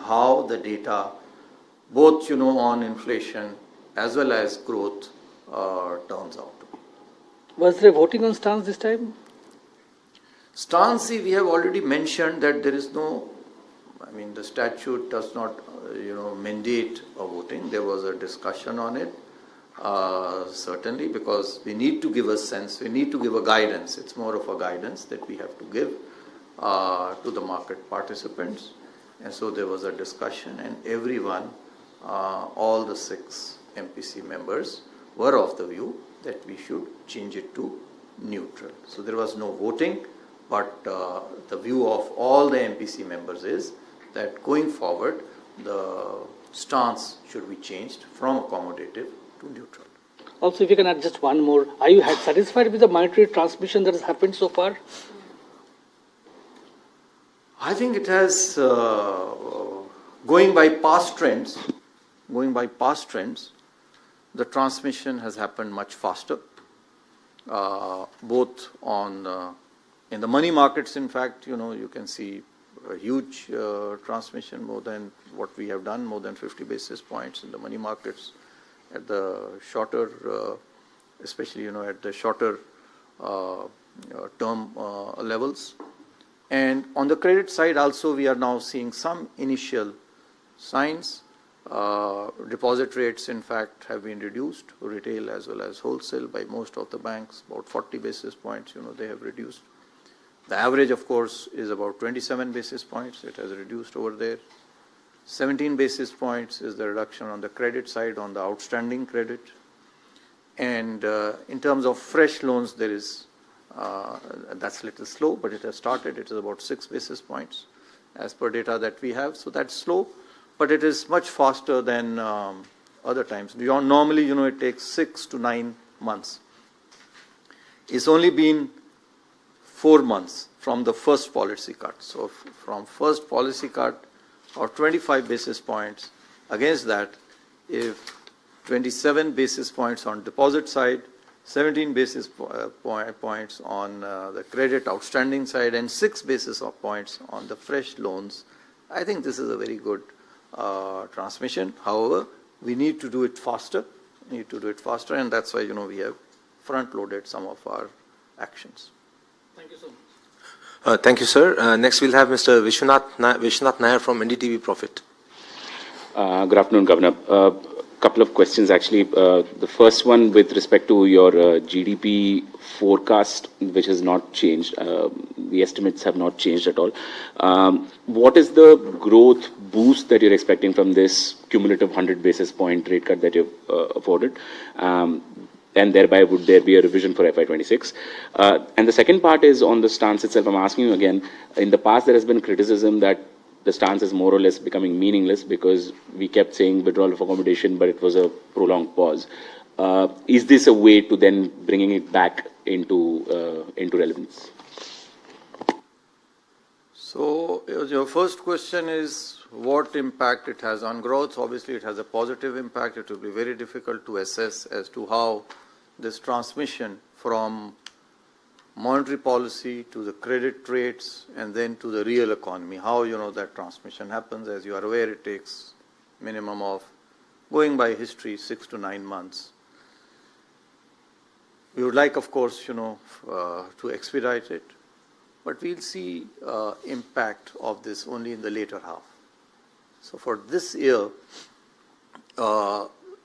how the data, both on inflation as well as growth, turns out to be. Was there voting on stance this time? Stance, we have already mentioned that there is no, the statute does not, mandate a voting. There was a discussion on it, certainly, because we need to give a sense, we need to give a guidance. It's more of a guidance that we have to give to the market participants. And so there was a discussion, and everyone, all the 6 MPC members were of the view that we should change it to neutral. So there was no voting, but the view of all the MPC members is that going forward, the stance should be changed from accommodative to neutral. Also, if you can add just one more, are you satisfied with the monetary transmission that has happened so far? I think it has, going by past trends, the transmission has happened much faster, both on in the money markets. In fact, you can see a huge transmission, more than what we have done, more than 50 basis points in the money markets at the shorter, especially at the shorter term levels. And on the credit side also, we are now seeing some initial signs. Deposit rates, in fact, have been reduced, retail as well as wholesale, by most of the banks. About 40 basis points, they have reduced. The average, of course, is about 27 basis points. It has reduced over there. 17 basis points is the reduction on the credit side, on the outstanding credit. And in terms of fresh loans, there is, that's a little slow, but it has started. It is about 6 basis points as per data that we have. So that's slow, but it is much faster than other times. Normally, it takes 6 to 9 months. It's only been 4 months from the first policy cut. So from first policy cut, or 25 basis points, against that, if 27 basis points on deposit side, 17 basis points on the credit outstanding side, and 6 basis points on the fresh loans, I think this is a very good transmission. However, we need to do it faster. And that's why, we have front-loaded some of our actions. Thank you so much. Thank you, sir. Next, we'll have Mr. Vishwanath Nair from NDTV Profit. Good afternoon, Governor. Couple of questions, actually. The first one with respect to your GDP forecast, which has not changed. The estimates have not changed at all. What is the growth boost that you're expecting from this cumulative 100 basis point rate cut that you've afforded? And thereby, would there be a revision for FY26? And the second part is on the stance itself. I'm asking you again, in the past there has been criticism that the stance is more or less becoming meaningless because we kept saying withdrawal of accommodation, but it was a prolonged pause. Is this a way to then bringing it back into relevance? So your first question is what impact it has on growth. Obviously, it has a positive impact. It will be very difficult to assess as to how this transmission from monetary policy to the credit rates and then to the real economy, how that transmission happens. As you are aware, it takes minimum of, going by history, 6 to 9 months. We would like, of course, to expedite it, but we'll see impact of this only in the later half. So for this year,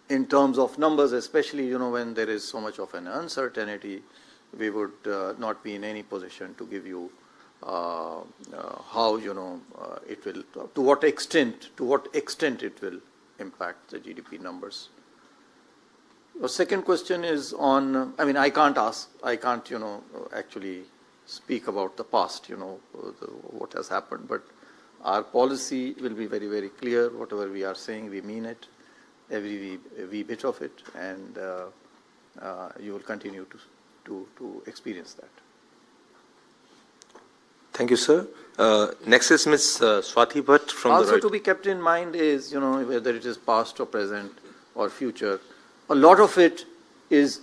in terms of numbers, especially when there is so much of an uncertainty, we would not be in any position to give you how it will, to what extent it will impact the GDP numbers. Your second question is on, I can't actually speak about the past, what has happened, but our policy will be very, very clear. Whatever we are saying, we mean it, every wee bit of it, and you will continue to experience that. Thank you, sir. Next is Ms. Swati Bhatt from also the right. To be kept in mind is, whether it is past or present or future, a lot of it is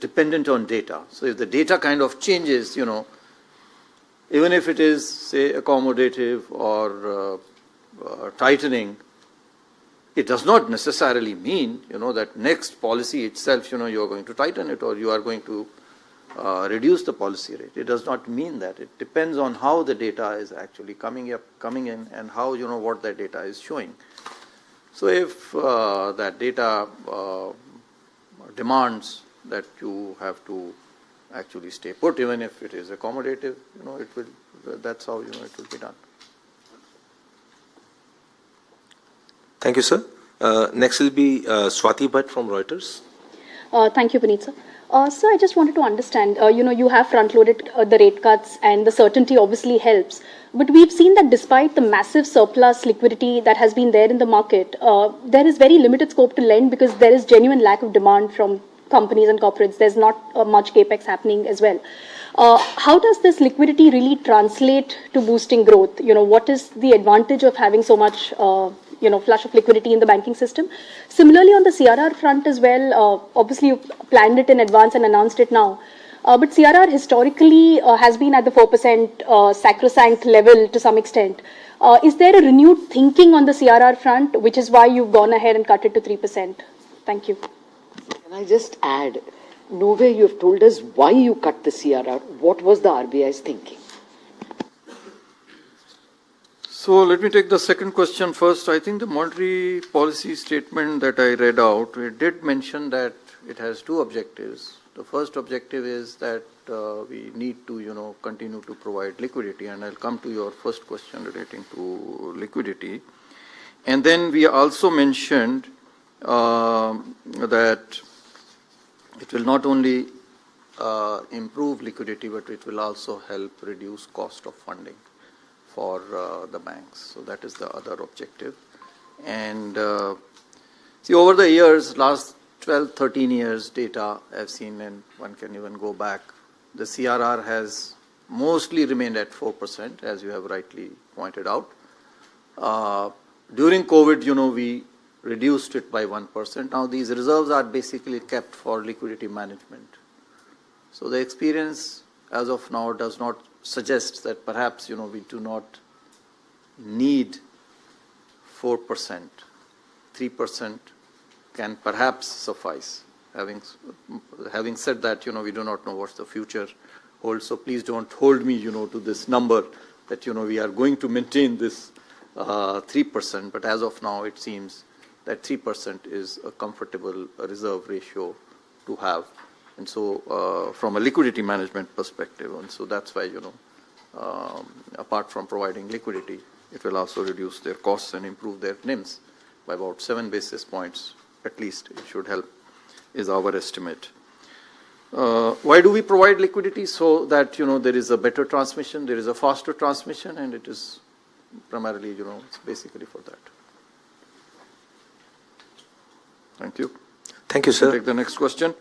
dependent on data. So if the data kind of changes, even if it is, say, accommodative or tightening, it does not necessarily mean, that next policy itself, you are going to tighten it or you are going to reduce the policy rate. It does not mean that. It depends on how the data is actually coming in, and how, what that data is showing. So if that data demands that you have to actually stay put, even if it is accommodative, it will. That's how it will be done. Thank you, sir. Next will be Swati Bhatt from Reuters. Thank you, Puneet, sir. Sir, I just wanted to understand, you have front-loaded the rate cuts and the certainty obviously helps. But we've seen that despite the massive surplus liquidity that has been there in the market, there is very limited scope to lend because there is genuine lack of demand from companies and corporates. There's not much capex happening as well. How does this liquidity really translate to boosting growth? What is the advantage of having so much flush of liquidity in the banking system? Similarly, on the CRR front as well, obviously you planned it in advance and announced it now. But CRR historically has been at the 4% sacrosanct level to some extent. Is there a renewed thinking on the CRR front, which is why you've gone ahead and cut it to 3%? Thank you. Can I just add, nowhere you have told us why you cut the CRR. What was the RBI's thinking? So let me take the second question first. I think the monetary policy statement that I read out, it did mention that it has two objectives. The first objective is that we need to, continue to provide liquidity, and I'll come to your first question relating to liquidity. And then we also mentioned that it will not only improve liquidity, but it will also help reduce cost of funding for the banks. So that is the other objective. And see, over the years, last 12, 13 years data I've seen, and one can even go back, the CRR has mostly remained at 4%, as you have rightly pointed out. During COVID, we reduced it by 1%. Now these reserves are basically kept for liquidity management. So the experience as of now does not suggest that perhaps, we do not need 4%. 3% can perhaps suffice. Having said that, we do not know what the future holds. So please don't hold me, to this number that, we are going to maintain this 3%. But as of now, it seems that 3% is a comfortable reserve ratio to have. And so from a liquidity management perspective, and so that's why, apart from providing liquidity, it will also reduce their costs and improve their NIMs by about 7 basis points, at least it should help, is our estimate. Why do we provide liquidity? So that, there is a better transmission, there is a faster transmission, and it is primarily, it's basically for that. Thank you. Thank you, sir. Take the next question.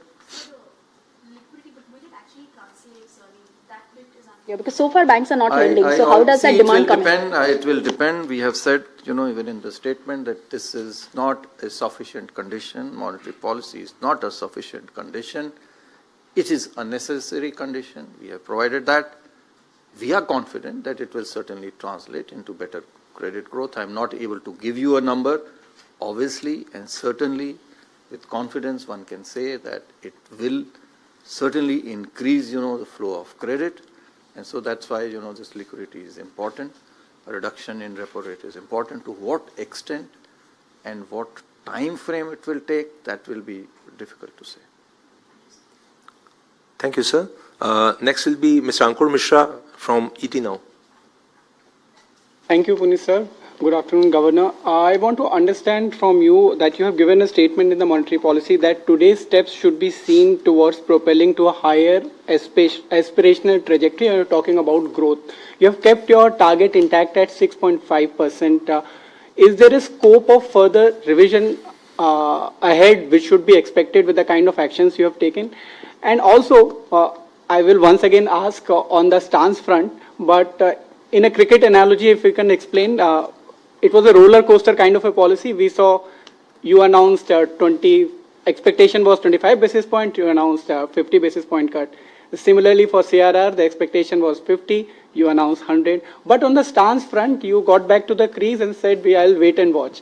Yeah, because so far banks are not lending. So how does that demand come in? It will depend. We have said, even in the statement, that this is not a sufficient condition. Monetary policy is not a sufficient condition. It is a necessary condition. We have provided that. We are confident that it will certainly translate into better credit growth. I am not able to give you a number. Obviously and certainly, with confidence, one can say that it will certainly increase, the flow of credit. And so that's why, this liquidity is important. A reduction in repo rate is important. To what extent and what time frame it will take, that will be difficult to say. Thank you, sir. Next will be Mr. Ankur Mishra from ET Now. Thank you, Puneet, sir. Good afternoon, Governor. I want to understand from you that you have given a statement in the monetary policy that today's steps should be seen towards propelling to a higher aspirational trajectory. You're talking about growth. You have kept your target intact at 6.5%. Is there a scope of further revision ahead which should be expected with the kind of actions you have taken? And also, I will once again ask on the stance front, but in a cricket analogy, if you can explain, it was a roller coaster kind of a policy. We saw you announced expectation was 25 basis point, you announced 50 basis point cut. Similarly, for CRR, the expectation was 50, you announced 100. But on the stance front, you got back to the crease and said, I'll wait and watch.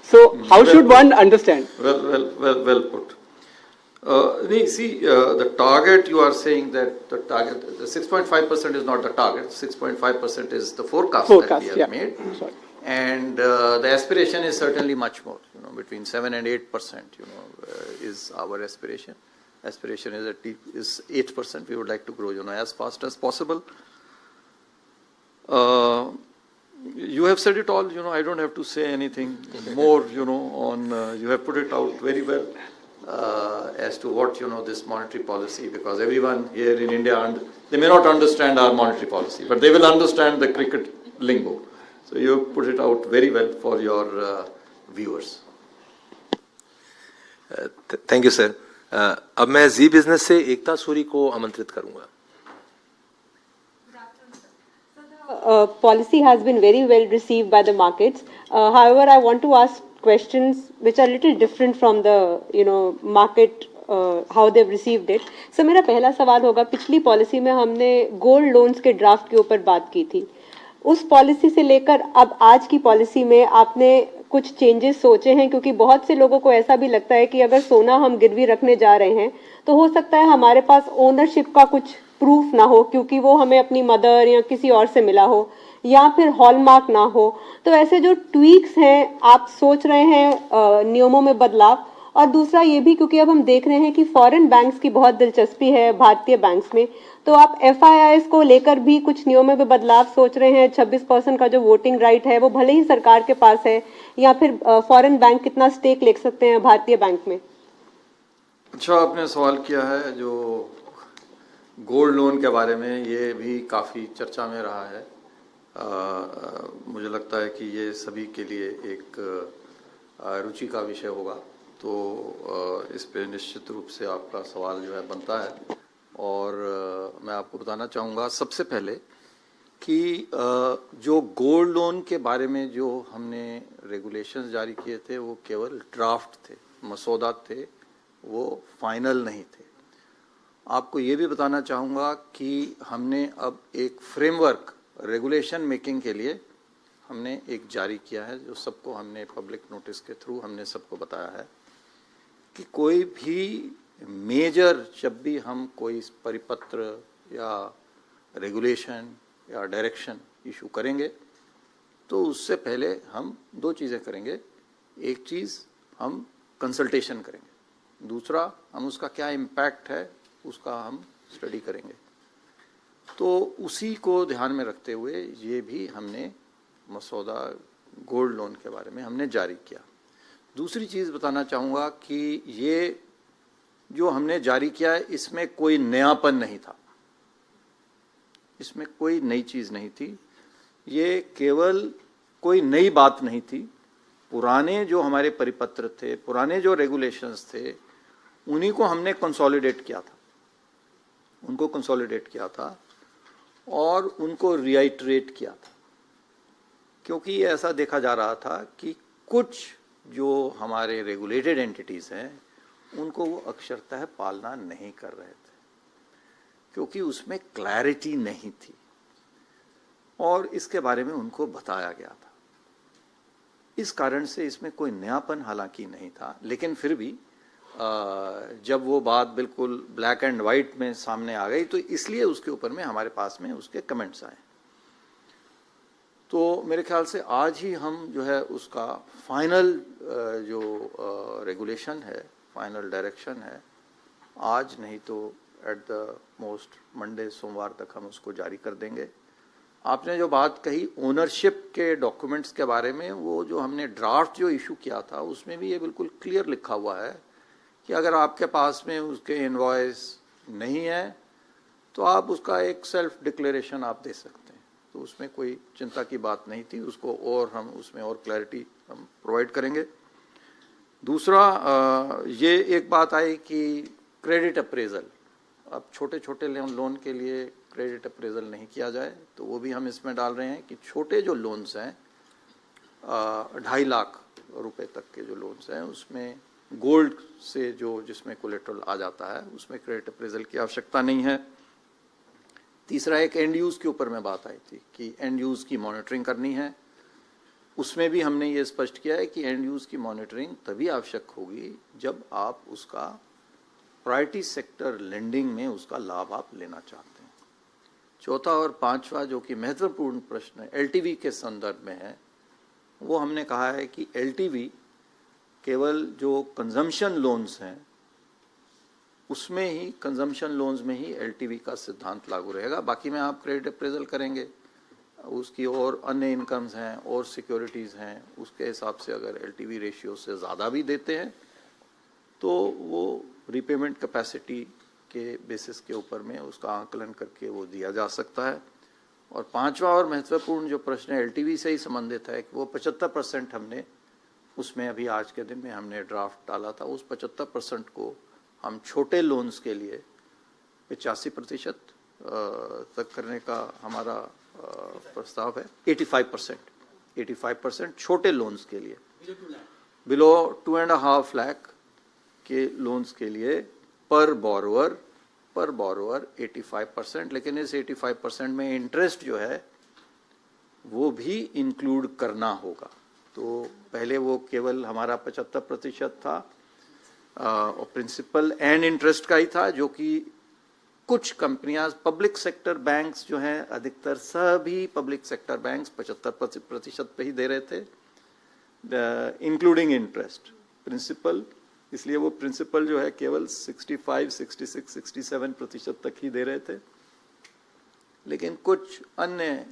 So how should one understand? Well put. The target, you are saying that the target, the 6.5% is not the target, 6.5% is the forecast that we have made. Sorry. And the aspiration is certainly much more, between 7 and 8%, is our aspiration. Aspiration is 8%. We would like to grow, as fast as possible. You have said it all, I don't have to say anything more, on, you have put it out very well as to what, this monetary policy, because everyone here in India, they may not understand our monetary policy, but they will understand the cricket lingo. So you put it out very well for your viewers. Thank you, sir. अब मैं जी business से एकता सूरी को आमंत्रित करूंगा. Policy has been very well received by the markets. However, I want to ask questions which are a little different from the market how they've received it. So मेरा पहला सवाल होगा, पिछली पॉलिसी में हमने गोल्ड लोन्स के draft के ऊपर बात की थी. उस पॉलिसी से लेकर अब आज की पॉलिसी में आपने कुछ चेंजेस सोचे हैं? क्योंकि बहुत से लोगों को ऐसा भी लगता है कि अगर सोना हम गिरवी रखने जा रहे हैं तो हो सकता है हमारे पास ओनरशिप का कुछ प्रूफ ना हो, क्योंकि वो हमें अपनी मदर या किसी और से मिला हो, या फिर हॉलमार्क ना हो. तो ऐसे जो ट्वीक्स हैं आप सोच रहे हैं नियमों में बदलाव. और दूसरा ये भी, क्योंकि अब हम देख रहे हैं कि फॉरेन बैंक्स की बहुत दिलचस्पी है भारतीय बैंक्स में, तो आप FIIs को लेकर भी कुछ नियमों में बदलाव सोच रहे हैं? 26% का जो वोटिंग राइट है वो भले ही सरकार के पास है, या फिर फॉरेन बैंक कितना स्टेक ले सकते हैं भारतीय बैंक में? अच्छा, आपने सवाल किया है जो गोल्ड लोन के बारे में, ये भी काफ़ी चर्चा में रहा है. मुझे लगता है कि ये सभी के लिए एक रुचि का विषय होगा. तो इस पे निश्चित रूप से आपका सवाल जो है बनता है. और मैं आपको बताना चाहूँगा सबसे पहले कि जो गोल्ड लोन के बारे में जो हमने रेगुलेशंस जारी किए थे वो केवल ड्राफ्ट थे, मसौदा थे, वो फाइनल नहीं थे. आपको ये भी बताना चाहूँगा कि हमने अब एक फ्रेमवर्क रेगुलेशन मेकिंग के लिए हमने एक जारी किया है, जो सबको हमने पब्लिक नोटिस के थ्रू हमने सबको बताया है कि कोई भी मेजर, जब भी हम कोई परिपत्र या रेगुलेशन या डायरेक्शन इशू करेंगे तो उससे पहले हम दो चीज़ें करेंगे. एक चीज़ हम कंसल्टेशन करेंगे, दूसरा हम उसका क्या इम्पैक्ट है उसका हम स्टडी करेंगे. तो उसी को ध्यान में रखते हुए ये भी हमने मसौदा गोल्ड लोन के बारे में हमने जारी किया. दूसरी चीज़ बताना चाहूँगा कि ये जो हमने जारी किया है इसमें कोई नयापन नहीं था, इसमें कोई नई चीज़ नहीं थी, ये केवल कोई नई बात नहीं थी. पुराने जो हमारे परिपत्र थे, पुराने जो रेगुलेशंस थे, उन्हीं को हमने कंसोलिडेट किया था, उनको कंसोलिडेट किया था और उनको रिआइटरेट किया था. क्योंकि ये ऐसा देखा जा रहा था कि कुछ जो हमारे रेगुलेटेड एंटिटीज़ हैं उनको वो अक्षरतः पालना नहीं कर रहे थे, क्योंकि उसमें क्लैरिटी नहीं थी और इसके बारे में उनको बताया गया था. इस कारण से इसमें कोई नयापन हालांकि नहीं था, लेकिन फिर भी जब वो बात बिल्कुल ब्लैक एंड वाइट में सामने आ गई तो इसलिए उसके ऊपर में हमारे पास में उसके कमेंट्स आए. तो मेरे ख्याल से आज ही हम जो है उसका फाइनल जो रेगुलेशन है, फाइनल डायरेक्शन है, आज नहीं तो एट द मोस्ट मंडे, सोमवार तक हम उसको जारी कर देंगे. आपने जो बात कही ओनरशिप के डॉक्यूमेंट्स के बारे में, वो जो हमने ड्राफ्ट जो इशू किया था उसमें भी ये बिल्कुल क्लियर लिखा हुआ है कि अगर आपके पास में उसके इनवॉइस नहीं है तो आप उसका एक सेल्फ डिक्लेरेशन आप दे सकते हैं. तो उसमें कोई चिंता की बात नहीं थी, उसको और हम उसमें और क्लैरिटी हम प्रोवाइड करेंगे. दूसरा ये एक बात आई कि क्रेडिट अप्रेजल, अब छोटे छोटे लोन के लिए क्रेडिट अप्रेजल नहीं किया जाए, तो वो भी हम इसमें डाल रहे हैं कि छोटे जो लोन्स हैं 2.5 लाख रुपए तक के जो लोन्स हैं उसमें गोल्ड से जो जिसमें कोलेट्रल आ जाता है उसमें क्रेडिट अप्रेजल की आवश्यकता नहीं है। तीसरा एक एंड यूज के ऊपर में बात आई थी कि एंड यूज की मॉनिटरिंग करनी है। उसमें भी हमने ये स्पष्ट किया है कि एंड यूज की मॉनिटरिंग तभी आवश्यक होगी जब आप उसका प्रायोरिटी सेक्टर लेंडिंग में उसका लाभ आप लेना चाहते हैं। चौथा और पांचवा जो कि महत्वपूर्ण प्रश्न है एलटीवी के संदर्भ में है, वो हमने कहा है कि एलटीवी केवल जो कंजम्पशन लोन्स हैं उसमें ही, कंजम्पशन लोन्स में ही एलटीवी का सिद्धांत लागू रहेगा। बाकी में आप क्रेडिट अप्रेजल करेंगे, उसकी और अन्य इनकम्स हैं और सिक्योरिटीज़ हैं, उसके हिसाब से अगर एलटीवी रेशियो से ज़्यादा भी देते हैं तो वो रीपेमेंट कैपेसिटी के बेसिस के ऊपर में उसका आकलन करके वो दिया जा सकता है। और पांचवा और महत्वपूर्ण जो प्रश्न है एलटीवी से ही संबंधित है कि वो 75% हमने उसमें अभी आज के दिन में हमने ड्राफ्ट डाला था, उस 75% को हम छोटे लोन्स के लिए 85% तक करने का हमारा प्रस्ताव है। 85% छोटे लोन्स के लिए, बिलो 2.5 लाख के लोन्स के लिए पर बोरोवर 85%, लेकिन इस 85% में इंटरेस्ट जो है वो भी इंक्लूड करना होगा। तो पहले वो केवल हमारा 75% था और प्रिंसिपल एंड इंटरेस्ट का ही था, जो कि कुछ कंपनियां पब्लिक सेक्टर बैंक्स जो हैं, अधिकतर सभी पब्लिक सेक्टर बैंक्स 75% पे ही दे रहे थे इंक्लूडिंग इंटरेस्ट प्रिंसिपल। इसलिए वो प्रिंसिपल जो है केवल 65, 66, 67% तक ही दे रहे थे। लेकिन कुछ अन्य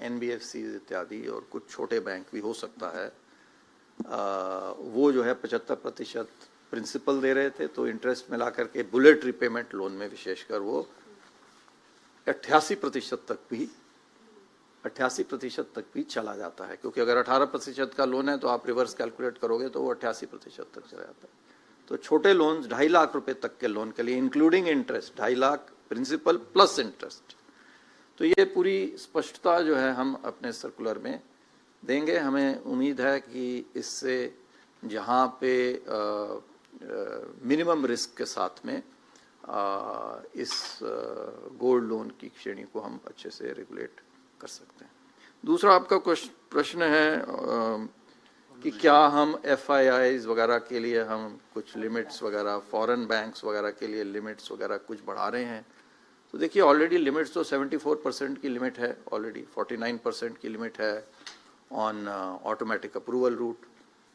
एनबीएफसी इत्यादि और कुछ छोटे बैंक भी हो सकता है वो जो है 75% प्रिंसिपल दे रहे थे, तो इंटरेस्ट मिला करके बुलेट रिपेमेंट लोन में विशेषकर वो 88% तक भी चला जाता है। क्योंकि अगर 18% का लोन है तो आप रिवर्स कैलकुलेट करोगे तो वो 88% तक चला जाता है। तो छोटे लोन 2.5 लाख रुपए तक के लोन के लिए including interest 2.5 lakh principal plus interest. तो ये पूरी स्पष्टता जो है हम अपने सर्कुलर में देंगे। हमें उम्मीद है कि इससे जहाँ पे मिनिमम रिस्क के साथ में इस गोल्ड लोन की श्रेणी को हम अच्छे से रेगुलेट कर सकते हैं। दूसरा आपका प्रश्न है कि क्या हम एफआईआईज वगैरह के लिए हम कुछ लिमिट्स वगैरह, फॉरेन बैंक्स वगैरह के लिए लिमिट्स वगैरह कुछ बढ़ा रहे हैं। तो देखिए ऑलरेडी लिमिट्स तो 74% की लिमिट है, ऑलरेडी 49% की लिमिट है on automatic approval route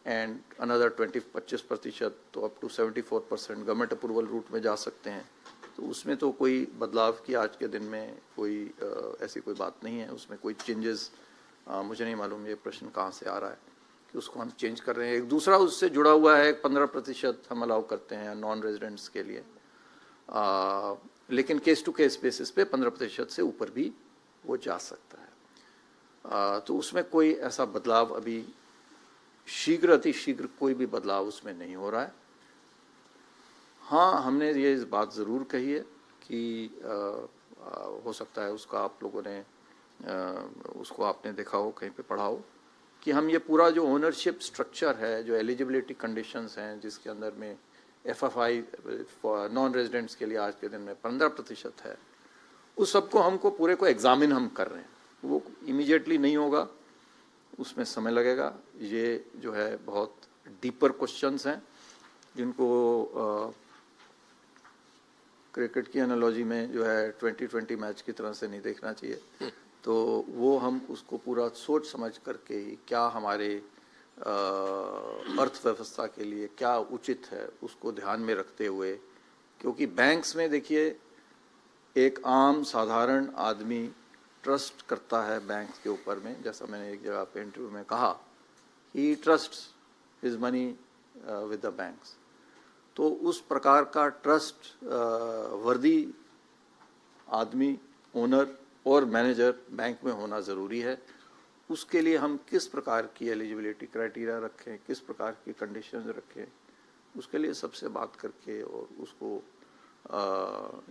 and another 25% तो up to 74% government approval route में जा सकते हैं। तो उसमें तो कोई बदलाव की आज के दिन में कोई ऐसी कोई बात नहीं है, उसमें कोई चेंजेस मुझे नहीं मालूम ये प्रश्न कहाँ से आ रहा है कि उसको हम चेंज कर रहे हैं। एक दूसरा उससे जुड़ा हुआ है 15% हम अलाउ करते हैं नॉन रेजिडेंट्स के लिए, लेकिन केस टू केस बेसिस पे 15% से ऊपर भी वो जा सकता है। तो उसमें कोई ऐसा बदलाव अभी शीघ्र अतिशीघ्र कोई भी बदलाव उसमें नहीं हो रहा है। हाँ, हमने ये इस बात ज़रूर कही है कि हो सकता है उसका आप लोगों ने उसको आपने देखा हो, कहीं पे पढ़ा हो कि हम ये पूरा जो ओनरशिप स्ट्रक्चर है, जो एलिजिबिलिटी कंडीशंस हैं जिसके अंदर में एफएफआई नॉन रेजिडेंट्स के लिए आज के दिन में 15% है, उस सबको हमको पूरे को एग्जामिन हम कर रहे हैं। वो इमीडिएटली नहीं होगा, उसमें समय लगेगा। ये जो है बहुत डीपर क्वेश्चंस हैं जिनको क्रिकेट की एनालॉजी में जो है 2020 मैच की तरह से नहीं देखना चाहिए। तो वो हम उसको पूरा सोच समझ करके ही क्या हमारे अर्थव्यवस्था के लिए क्या उचित है उसको ध्यान में रखते हुए, क्योंकि बैंक्स में देखिए एक आम साधारण आदमी ट्रस्ट करता है बैंक के ऊपर में, जैसा मैंने एक जगह पे इंटरव्यू में कहा, he trusts his money with the banks. तो उस प्रकार का ट्रस्ट वर्दी आदमी, ओनर और मैनेजर बैंक में होना ज़रूरी है। उसके लिए हम किस प्रकार की एलिजिबिलिटी क्राइटेरिया रखें, किस प्रकार की कंडीशंस रखें, उसके लिए सबसे बात करके और उसको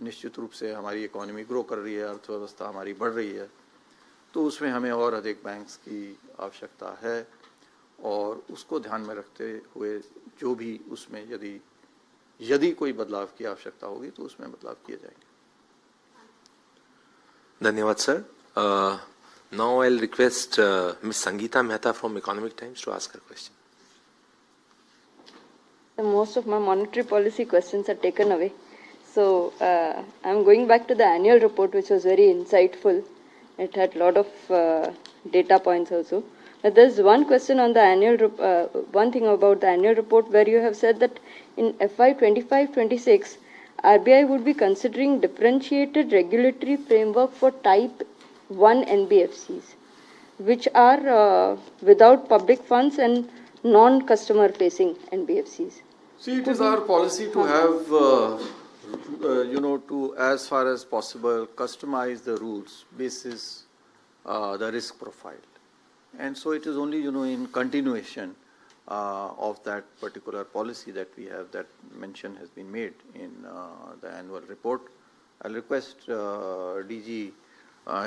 निश्चित रूप से हमारी इकोनॉमी ग्रो कर रही है, अर्थव्यवस्था हमारी बढ़ रही है, तो उसमें हमें और अधिक बैंक्स की आवश्यकता है। और उसको ध्यान में रखते हुए जो भी उसमें यदि कोई बदलाव की आवश्यकता होगी तो उसमें बदलाव किए जाएंगे. धन्यवाद sir. Now I'll request Ms. Sangeeta Mehta from Economic Times to ask her question. Most of my monetary policy questions are taken away. So I'm going back to the annual report, which was very insightful. It had a lot of data points also. But there's one question on the one thing about the annual report where you have said that in FY 25-26, RBI would be considering differentiated regulatory framework for type 1 NBFCs, which are without public funds and non-customer facing NBFCs. See, it is our policy to have, to as far as possible customize the rules basis the risk profile. And so it is only, in continuation of that particular policy that we have, that mention has been made in the annual report. I'll request DG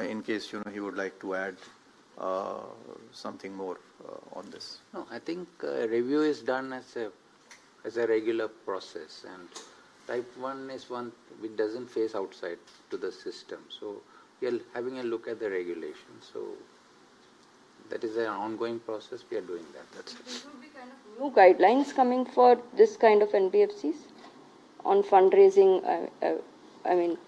in case, he would like to add something more on this. No, I think review is done as a regular process, and type 1 is one which doesn't face outside to the system. So we are having a look at the regulation. So that is an ongoing process. We are doing that. That's it. There will be kind of new guidelines coming for this kind of NBFCs on fundraising. I mean.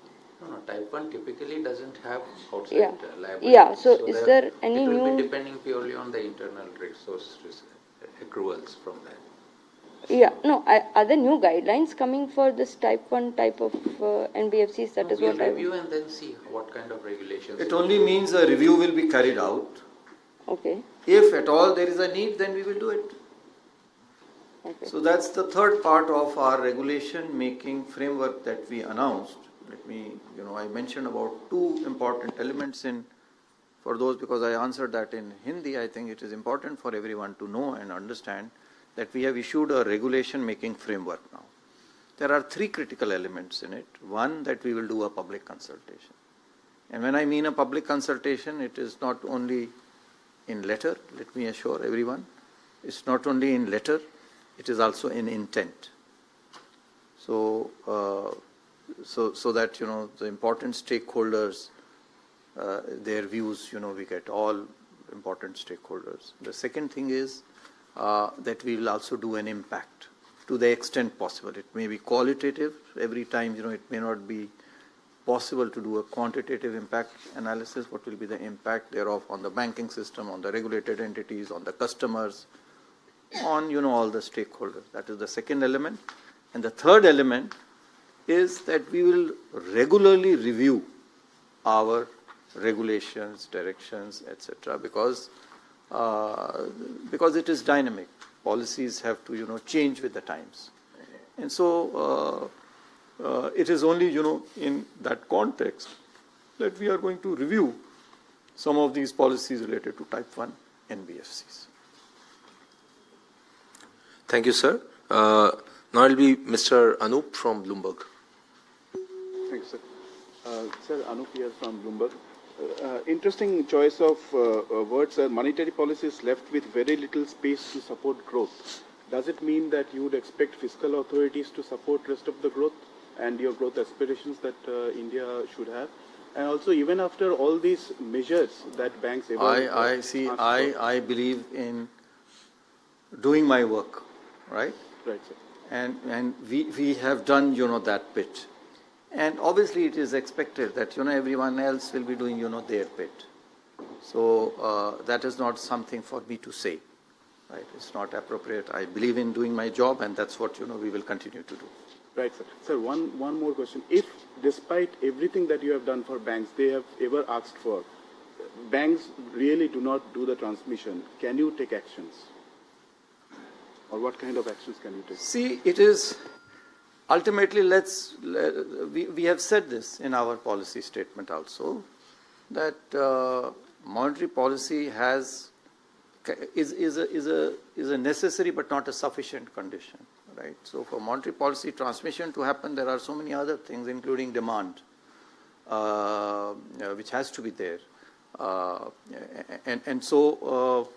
No, type 1 typically doesn't have outside liability. Yeah. So is there any new? It will new? be depending purely on the internal resource accruals from that. Yeah, no, are there new guidelines coming for this type 1 type of NBFCs? That is what I review and then see what kind of regulations. It only means a review will be carried out. Okay. If at all there is a need, then we will do it. Okay. So that's the third part of our regulation making framework that we announced. Let me, I mentioned about two important elements for those, because I answered that in Hindi. I think it is important for everyone to know and understand that we have issued a regulation making framework now. There are three critical elements in it. One, that we will do a public consultation. And when I mean a public consultation, it is not only in letter, let me assure everyone, it's not only in letter, it is also in intent. So, so that, the important stakeholders, their views, we get all important stakeholders. The second thing is, that we will also do an impact to the extent possible. It may be qualitative. Every time, it may not be possible to do a quantitative impact analysis. What will be the impact thereof on the banking system, on the regulated entities, on the customers, on, all the stakeholders. That is the second element. And the third element is that we will regularly review our regulations, directions, etc. because it is dynamic. Policies have to, change with the times. And so it is only, in that context that we are going to review some of these policies related to type 1 NBFCs. Thank you, sir. Now it will be Mr. Anup from Bloomberg. Thank you, sir. Sir, Anup here from Bloomberg. Interesting choice of words. Monetary policy is left with very little space to support growth. Does it mean that you would expect fiscal authorities to support rest of the growth and your growth aspirations that India should have? And also, even after all these measures that banks ever I believe in doing my work, right? Right, sir. And we have done, that bit. And obviously it is expected that, everyone else will be doing, their bit. So that is not something for me to say, right? It's not appropriate. I believe in doing my job, and that's what, we will continue to do. Right, sir. Sir, one more question. If, despite everything that you have done for banks, they have ever asked for, banks really do not do the transmission, can you take actions? Or what kind of actions can you take? See, it is... Ultimately, we have said this in our policy statement also, that monetary policy is a necessary but not a sufficient condition, right? So for monetary policy transmission to happen, there are so many other things, including demand, which has to be there. And so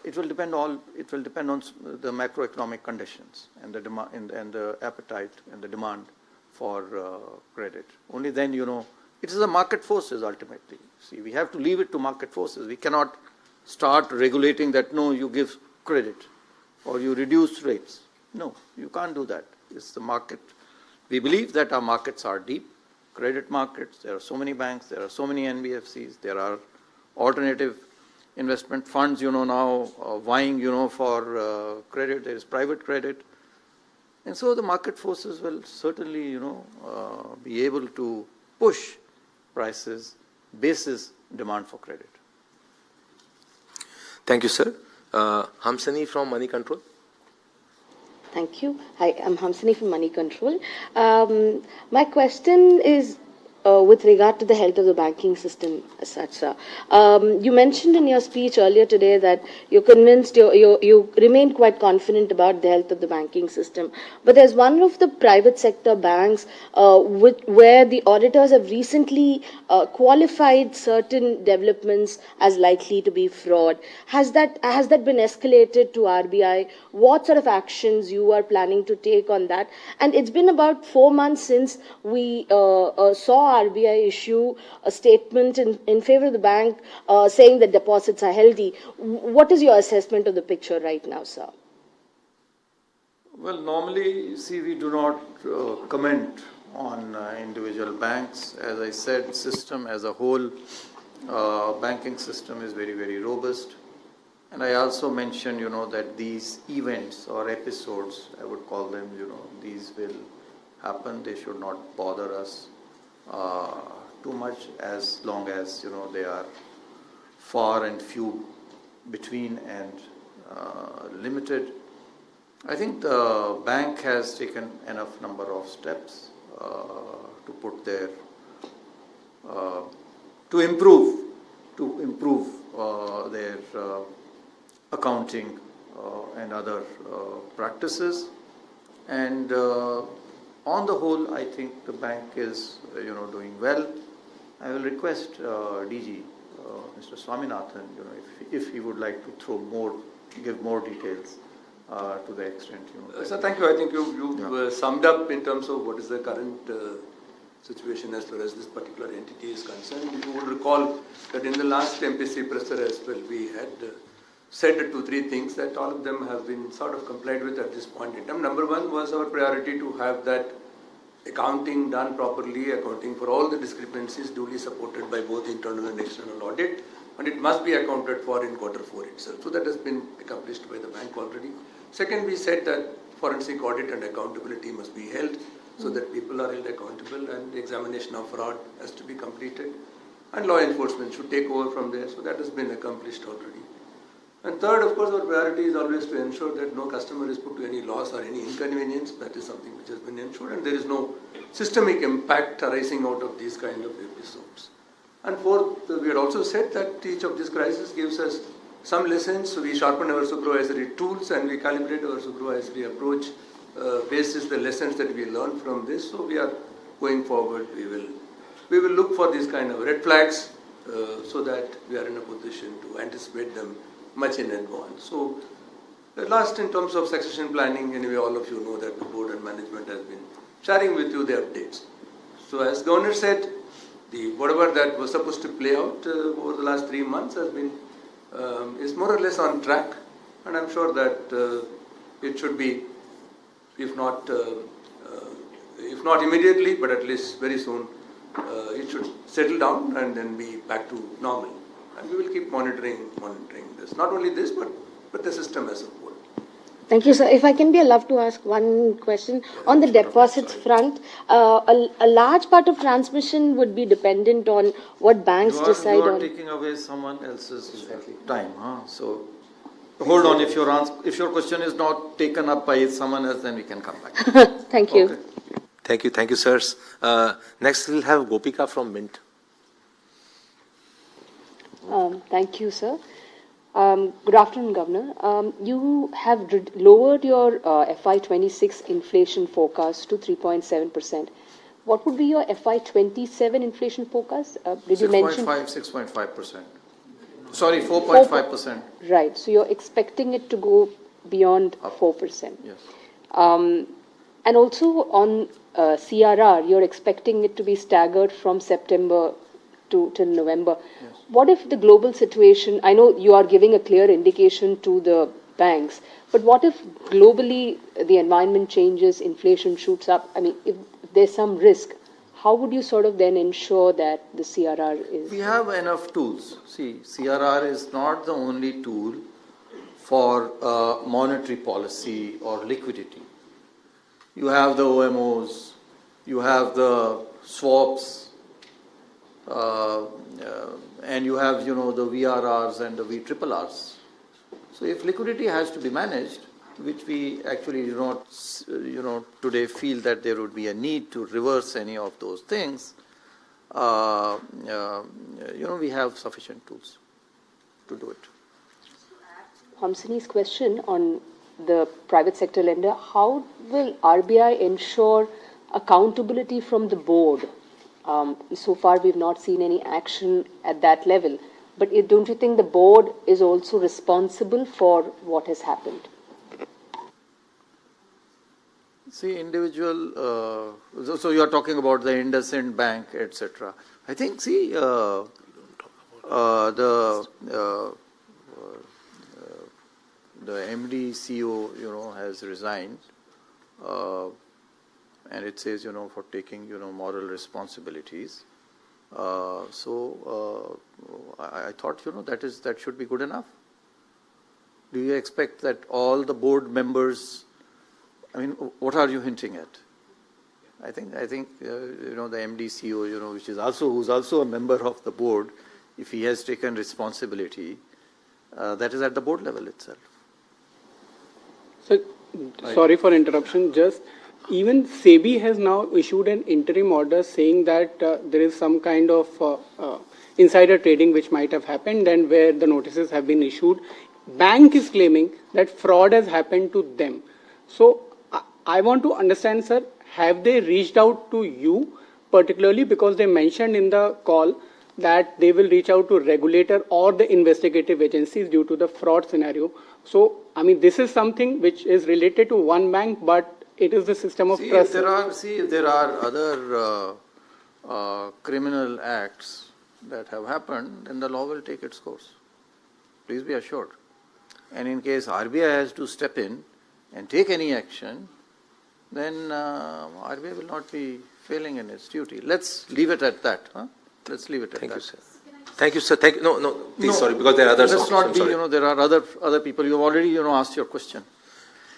it will depend on the macroeconomic conditions and the demand and the appetite and the demand for credit. Only then, it is the market forces ultimately. See, we have to leave it to market forces. We cannot start regulating that, no, you give credit or you reduce rates. No, you can't do that. It's the market. We believe that our markets are deep, credit markets. There are so many banks, there are so many NBFCs, there are alternative investment funds, now vying, for credit. There is private credit. And so the market forces will certainly, be able to push prices basis demand for credit. Thank you, sir. Hamsani from Money Control. Thank you. Hi, I'm Hamsani from Money Control. My question is with regard to the health of the banking system as such, sir. You mentioned in your speech earlier today that you're convinced, you remain quite confident about the health of the banking system. But there's one of the private sector banks where the auditors have recently qualified certain developments as likely to be fraud. Has that been escalated to RBI? What sort of actions you are planning to take on that? And it's been about 4 months since we saw RBI issue a statement in favor of the bank saying that deposits are healthy. What is your assessment of the picture right now, sir? Well, normally, see, we do not comment on individual banks. As I said, system as a whole, banking system is very, very robust. And I also mentioned, that these events or episodes, I would call them, these will happen. They should not bother us too much, as long as they are far and few between and limited. I think the bank has taken enough number of steps to put their to improve their accounting and other practices, and on the whole, I think the bank is, doing well. I will request DG, Mr. Swaminathan, if he would like to give more details to the extent. Sir, thank you. I think you've summed up in terms of what is the current situation as far as this particular entity is concerned. You will recall that in the last MPC presser as well, we had said 2-3 things that all of them have been sort of complied with at this point in time. Number one was our priority to have that accounting done properly, accounting for all the discrepancies duly supported by both internal and external audit, and it must be accounted for in Q4 itself. So that has been accomplished by the bank already. Second, we said that forensic audit and accountability must be held so that people are held accountable, and the examination of fraud has to be completed, and law enforcement should take over from there. So that has been accomplished already. And third, of course, our priority is always to ensure that no customer is put to any loss or any inconvenience. That is something which has been ensured, and there is no systemic impact arising out of these kind of episodes. And fourth, we had also said that each of these crises gives us some lessons. So we sharpen our supervisory tools and we calibrate our supervisory approach basis the lessons that we learned from this. So we are going forward. We will look for these kind of red flags so that we are in a position to anticipate them much in advance. So at last, in terms of succession planning, anyway, all of you know that the board and management has been sharing with you the updates. So as Governor said, whatever that was supposed to play out over the last 3 months has been is more or less on track, and I'm sure that it should be, if not immediately, but at least very soon, it should settle down and then be back to normal. And we will keep monitoring this. Not only this, but the system as a whole. Thank you, sir. If I can be allowed to ask one question. On the deposits front, a large part of transmission would be dependent on what banks decide on. You are taking away someone else's time. So hold on. If your question is not taken up by someone else, then we can come back. Thank you. Okay. Thank you, sirs. Next, we'll have Gopika from Mint. Thank you, sir. Good afternoon, Governor. You have lowered your FY26 inflation forecast to 3.7%. What would be your FY27 inflation forecast? Did you mention 6.5%. Sorry, 4.5%. Right. So you're expecting it to go beyond 4%. Yes. And also on CRR, you're expecting it to be staggered from September till November. Yes. What if the global situation, I know you are giving a clear indication to the banks, but what if globally the environment changes, inflation shoots up? I mean, if there's some risk, how would you sort of then ensure that the CRR is... We have enough tools. See, CRR is not the only tool for monetary policy or liquidity. You have the OMOs, you have the swaps, and you have, the VRRs and the VRRs. So if liquidity has to be managed, which we actually do not, today feel that there would be a need to reverse any of those things, we have sufficient tools to do it. Hamsini's question on the private sector lender, how will RBI ensure accountability from the board? So far, we've not seen any action at that level. But don't you think the board is also responsible for what has happened? See, individual, so you are talking about the IndusInd Bank, etc. I think, see, the MD CEO, has resigned, and it says, for taking, moral responsibilities. So I thought, that should be good enough. Do you expect that all the board members? I mean, what are you hinting at? I think the MD CEO, who's also a member of the board, if he has taken responsibility, that is at the board level itself. So, sorry for interruption. Just even SEBI has now issued an interim order saying that there is some kind of insider trading which might have happened, and where the notices have been issued. Bank is claiming that fraud has happened to them. So I want to understand, sir, have they reached out to you particularly, because they mentioned in the call that they will reach out to regulator or the investigative agencies due to the fraud scenario. So, I mean, this is something which is related to one bank, but it is the system of trust. If there are other criminal acts that have happened, then the law will take its course. Please be assured. And in case RBI has to step in and take any action, then RBI will not be failing in its duty. Let's leave it at that. Huh? Let's leave it at that. Thank you, sir. Thank you, sir. Please, sorry, because there are others. Let's not be, there are other people. You've already, asked your question.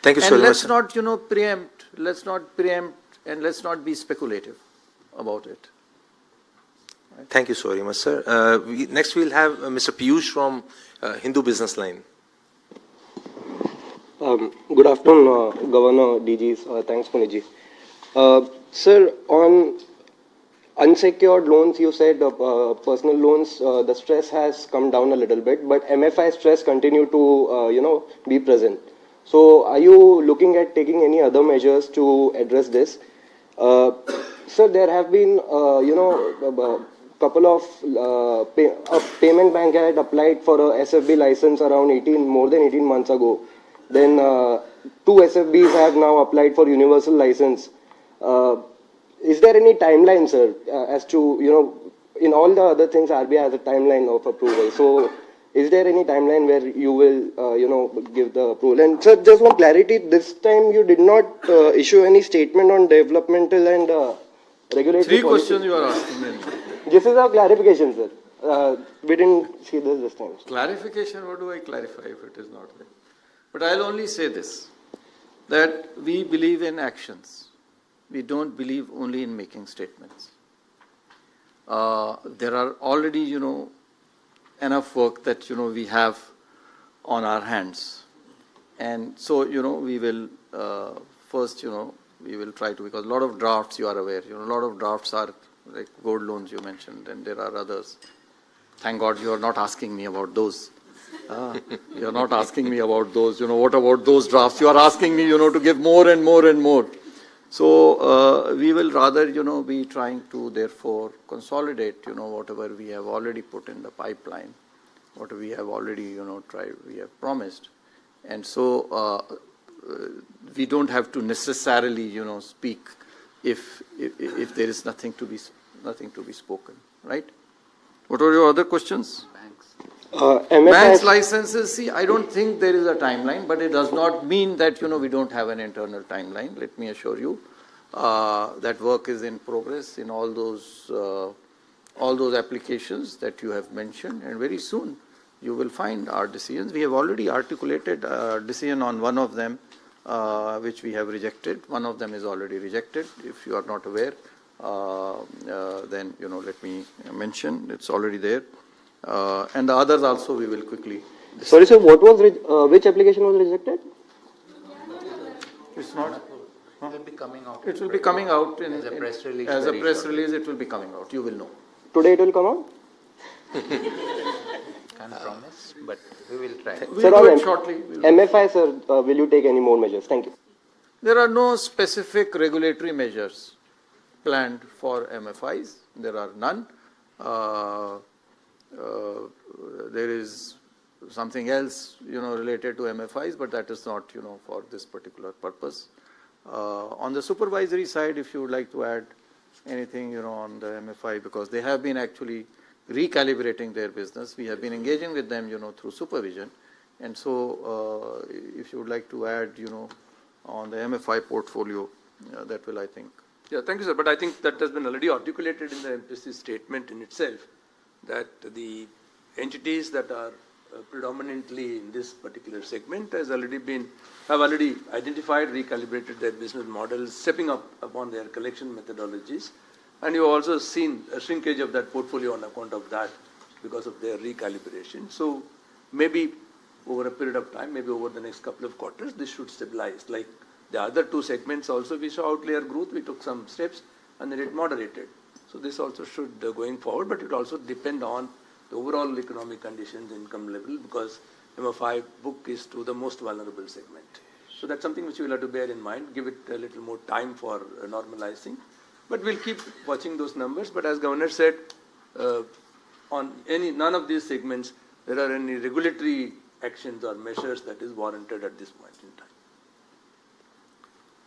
Thank you so much. And let's not, preempt. Let's not preempt, and let's not be speculative about it. Right? Thank you so very much, sir. Next, we'll have Mr. Piyush from Hindu Business Line. Good afternoon, Governor, DGs. Thanks, Puniji. Sir, on unsecured loans, you said personal loans, the stress has come down a little bit, but MFI stress continue to, be present. So, are you looking at taking any other measures to address this? Sir, there have been, a couple of a payment bank had applied for a SFB license around more than 18 months ago. Then 2 SFBs have now applied for universal license. Is there any timeline, sir, as to, in all the other things, RBI has a timeline of approval. So, is there any timeline where you will, give the approval? And, sir, just one clarity, this time you did not issue any statement on developmental and regulatory 3 questions you are asking me. This is a clarification, sir. We didn't see this time. Clarification, what do I clarify if it is not there? But I'll only say this, that we believe in actions. We don't believe only in making statements. There are already, enough work that, we have on our hands. And so, we will, first, we will try to, because a lot of drafts, you are aware, a lot of drafts are like gold loans you mentioned, and there are others. Thank God you are not asking me about those. You are not asking me about those, what about those drafts? You are asking me, to give more and more and more. So, we will rather, be trying to therefore consolidate, whatever we have already put in the pipeline what we have already, we have promised. And so we don't have to necessarily, speak if there is nothing to be spoken, right? What are your other questions? Banks licenses, see, I don't think there is a timeline, but it does not mean that, we don't have an internal timeline. Let me assure you that work is in progress in all those applications that you have mentioned, and very soon you will find our decisions. We have already articulated a decision on one of them, which we have rejected. One of them is already rejected. If you are not aware, then, let me mention, it's already there. And the others also we will quickly decide. Sorry, sir, what was which application was rejected? It's not. It will be coming out. It will be coming out as a press release. As a press release, it will be coming out. You will know. Today it will come out? Can't promise, but we will try. Sir, do it shortly. MFI, sir, will you take any more measures? Thank you. There are no specific regulatory measures planned for MFIs. There are none. There is something else, related to MFIs, but that is not, for this particular purpose. On the supervisory side, if you would like to add anything, on the MFI, because they have been actually recalibrating their business. We have been engaging with them, through supervision. And so, if you would like to add, on the MFI portfolio, that will, I think. Yeah, thank you, sir. But I think that has been already articulated in the MPC statement in itself, that the entities that are predominantly in this particular segment have already identified, recalibrated their business models, stepping up upon their collection methodologies. And you've also seen a shrinkage of that portfolio on account of that because of their recalibration. So maybe over a period of time, maybe over the next couple of quarters, this should stabilize. Like the other two segments also, we saw outlier growth, we took some steps and then it moderated. So this also should, going forward, but it also depend on the overall economic conditions, income level, because MFI book is to the most vulnerable segment. So that's something which we will have to bear in mind, give it a little more time for normalizing. But we'll keep watching those numbers. But as Governor said, on none of these segments, there are any regulatory actions or measures that is warranted at this point in time.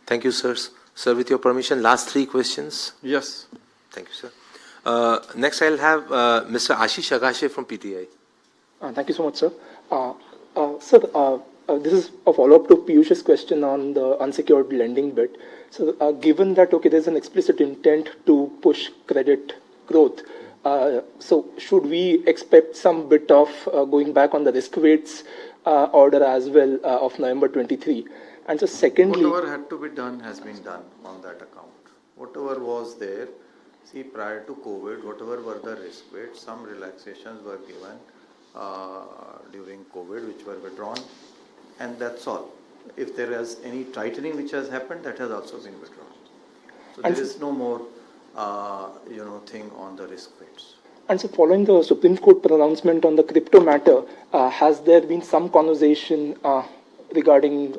Thank you, sir. Sir, with your permission, last three questions. Yes. Thank you, sir. Next, I'll have Mr. Ashish Agashe from PTI. Thank you so much, sir. Sir, this is a follow-up to Piyush's question on the unsecured lending bit. So, given that, okay, there's an explicit intent to push credit growth, so should we expect some bit of going back on the risk weights order as well of November 23? And so secondly... Whatever had to be done has been done on that account. Whatever was there, see, prior to COVID, whatever were the risk weights, some relaxations were given during COVID, which were withdrawn, and that's all. If there is any tightening which has happened, that has also been withdrawn. So there is no more, thing on the risk weights. And so following the Supreme Court pronouncement on the crypto matter, has there been some conversation regarding,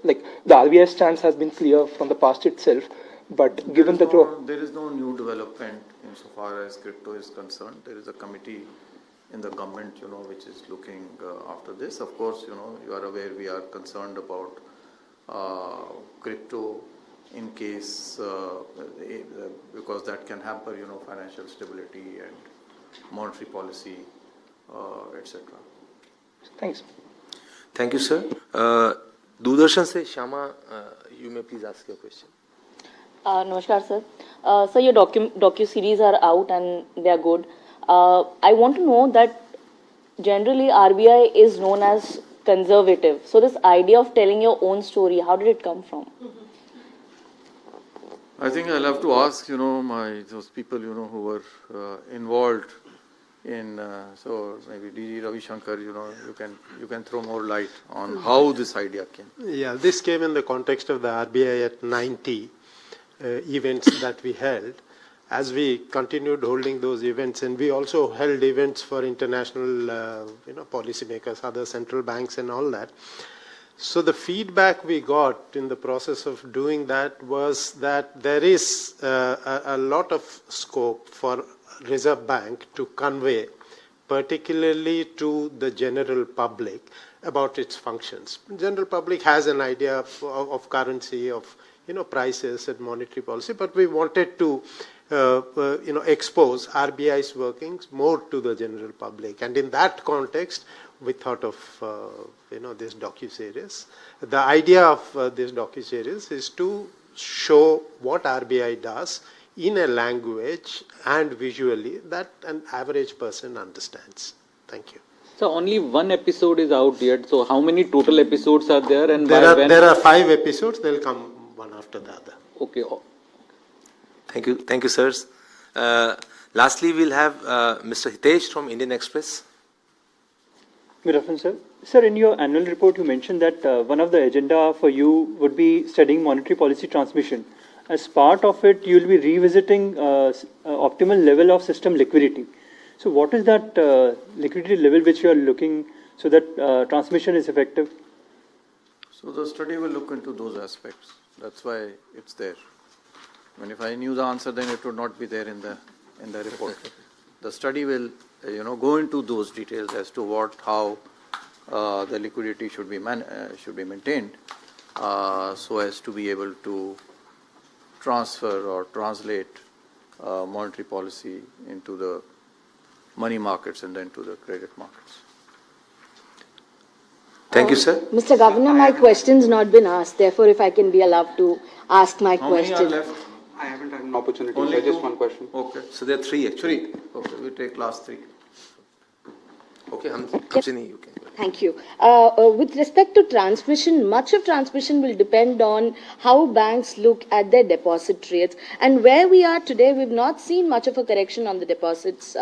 like the RBI stance has been clear from the past itself, but given that there is no new development insofar as crypto is concerned. There is a committee in the government, which is looking after this. Of course, you are aware we are concerned about crypto in case, because that can hamper, financial stability and monetary policy, etc. Thanks. Thank you, sir. Doordarshan se Shama, you may please ask your question. Namaskar, sir. So your docu-series are out and they are good. I want to know that generally RBI is known as conservative. So this idea of telling your own story, how did it come from? I think I'll have to ask, those people, who were involved in, so maybe DG Ravi Shankar, you can throw more light on how this idea came. Yeah, this came in the context of the RBI at 90 events that we held. As we continued holding those events, and we also held events for international, policymakers, other central banks and all that. So the feedback we got in the process of doing that was that there is a lot of scope for Reserve Bank to convey particularly to the general public about its functions. General public has an idea of currency, of prices and monetary policy, but we wanted to expose RBI's workings more to the general public, and in that context, we thought of this docu-series. The idea of this docu-series is to show what RBI does in a language and visually that an average person understands. Thank you. So only one episode is out yet. So how many total episodes are there? And there are 5 episodes. They'll come one after the other. Okay. Thank you, sirs. Lastly, we'll have Mr. Hitesh from Indian Express. Good afternoon, sir. Sir, in your annual report, you mentioned that one of the agenda for you would be studying monetary policy transmission. As part of it, you will be revisiting optimal level of system liquidity. So what is that liquidity level which you are looking so that transmission is effective? So the study will look into those aspects. That's why it's there. I mean, if I knew the answer, then it would not be there in the report. The study will go into those details as to how the liquidity should be maintained so as to be able to transfer or translate monetary policy into the money markets and then to the credit markets. Thank you, sir. Mr. Governor, my question's not been asked. Therefore, if I can be allowed to ask my question. How many are left? I haven't had an opportunity. Only so just one question. Okay. So there are 3 actually. 3. Okay, we take last 3. Okay, Hamsini, you can. Thank you. With respect to transmission, much of transmission will depend on how banks look at their deposit rates. And where we are today, we've not seen much of a correction on the deposits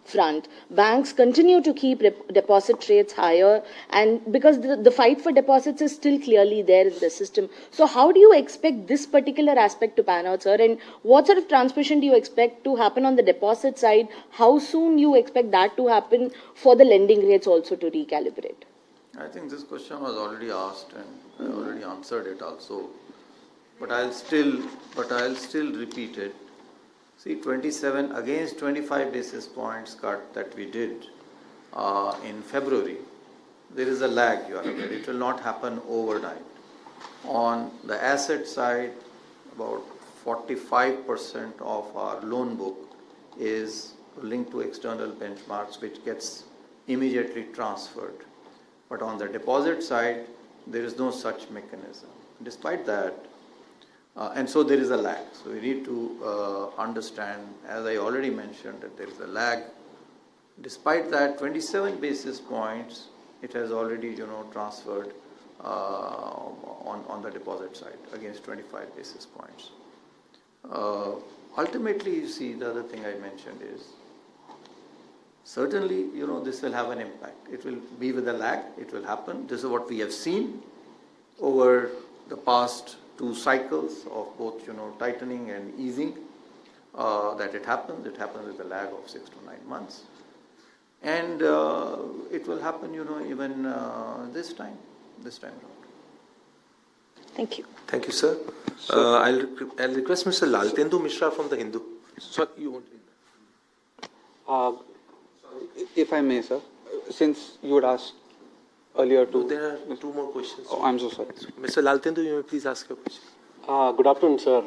front. Banks continue to keep deposit rates higher, and because the fight for deposits is still clearly there in the system. So how do you expect this particular aspect to pan out, sir? And what sort of transmission do you expect to happen on the deposit side? How soon you expect that to happen for the lending rates also to recalibrate? I think this question was already asked and I already answered it also. But I'll still repeat it. See, 27 against 25 basis points cut that we did in February, there is a lag, you are aware. It will not happen overnight. On the asset side, about 45% of our loan book is linked to external benchmarks, which gets immediately transferred. But on the deposit side, there is no such mechanism. Despite that, and so there is a lag. So we need to understand, as I already mentioned, that there is a lag. Despite that, 27 basis points, it has already, transferred on the deposit side against 25 basis points. Ultimately, you see, the other thing I mentioned is, certainly, this will have an impact. It will be with a lag. It will happen. This is what we have seen over the past 2 cycles of both, tightening and easing, that it happens. It happens with a lag of 6 to 9 months. And it will happen, even this time around. Thank you. Thank you, sir. I'll request Mr. Laltendu Mishra from the Hindu. Sorry, you want to. If I may, sir, since you would ask earlier to... There are 2 more questions. Oh, I'm so sorry. Mr. Laltendu, you may please ask your question. Good afternoon, sir.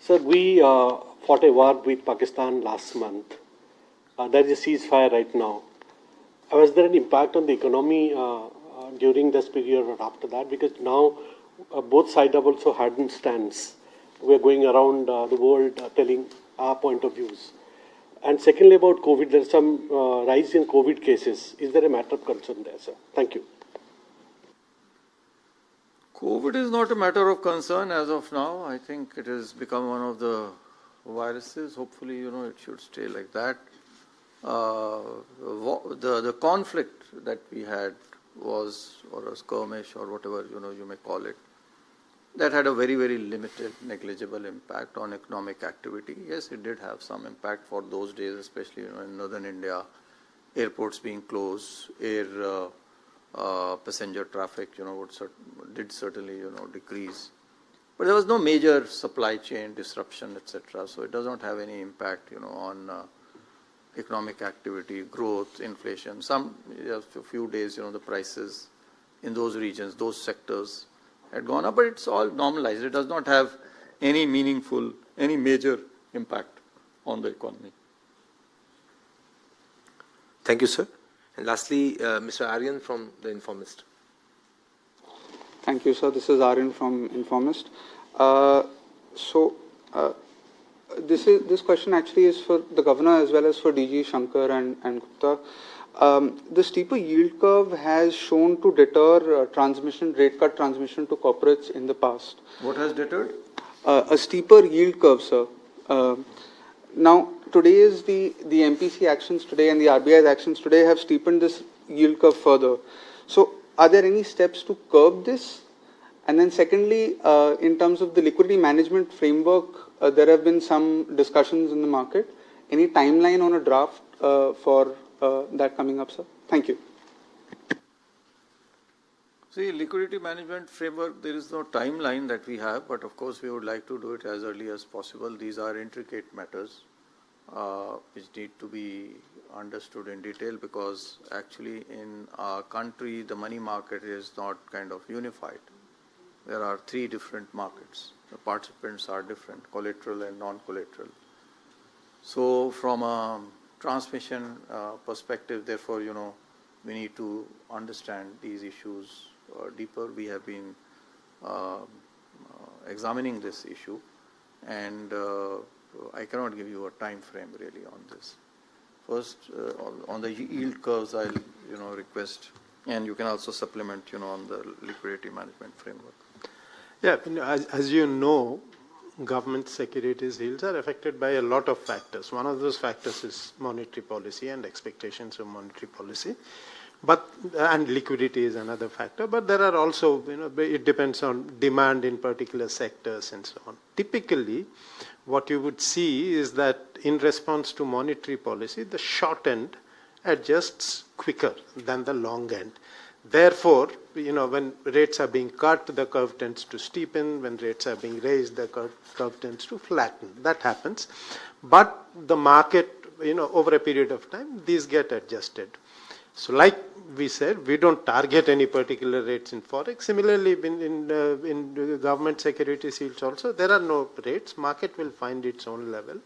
Sir, we fought a war with Pakistan last month. There is a ceasefire right now. Was there an impact on the economy during this period or after that? Because now both sides have also hardened stance. We are going around the world telling our point of views. And secondly, about COVID, there is some rise in COVID cases. Is there a matter of concern there, sir? Thank you. COVID is not a matter of concern as of now. I think it has become one of the viruses. Hopefully, it should stay like that. The conflict that we had was, or a skirmish or whatever, you may call it, that had a very, very limited, negligible impact on economic activity. Yes, it did have some impact for those days, especially in northern India, airports being closed, air passenger traffic, did certainly, decrease. But there was no major supply chain disruption, etc. So it does not have any impact, on economic activity, growth, inflation. Some, a few days, the prices in those regions, those sectors had gone up, but it's all normalized. It does not have any major impact on the economy. Thank you, sir. And lastly, Mr. Aryan from the Informist. Thank you, sir. This is Aryan from Informist. This question actually is for the governor as well as for DG Shankar and Gupta. The steeper yield curve has shown to deter rate cut transmission to corporates in the past. What has deterred? A steeper yield curve, sir. Now, today is the MPC actions today and the RBI's actions today have steepened this yield curve further. So, are there any steps to curb this? And then secondly, in terms of the liquidity management framework, there have been some discussions in the market. Any timeline on a draft for that coming up, sir? Thank you. See, liquidity management framework, there is no timeline that we have, but of course we would like to do it as early as possible. These are intricate matters which need to be understood in detail, because actually in our country the money market is not kind of unified. There are 3 different markets. The participants are different, collateral and non-collateral. So from a transmission perspective, therefore, we need to understand these issues deeper. We have been examining this issue, and I cannot give you a time frame really on this. First, on the yield curves, I'll request, and you can also supplement, on the liquidity management framework. Yeah, as you know, government securities yields are affected by a lot of factors. One of those factors is monetary policy and expectations of monetary policy. And liquidity is another factor, but there are also, it depends on demand in particular sectors and so on. Typically, what you would see is that in response to monetary policy, the short end adjusts quicker than the long end. Therefore, when rates are being cut, the curve tends to steepen. When rates are being raised, the curve tends to flatten. That happens. But the market, over a period of time, these get adjusted. So like we said, we don't target any particular rates in Forex. Similarly, in government securities yields also, there are no rates. Market will find its own level.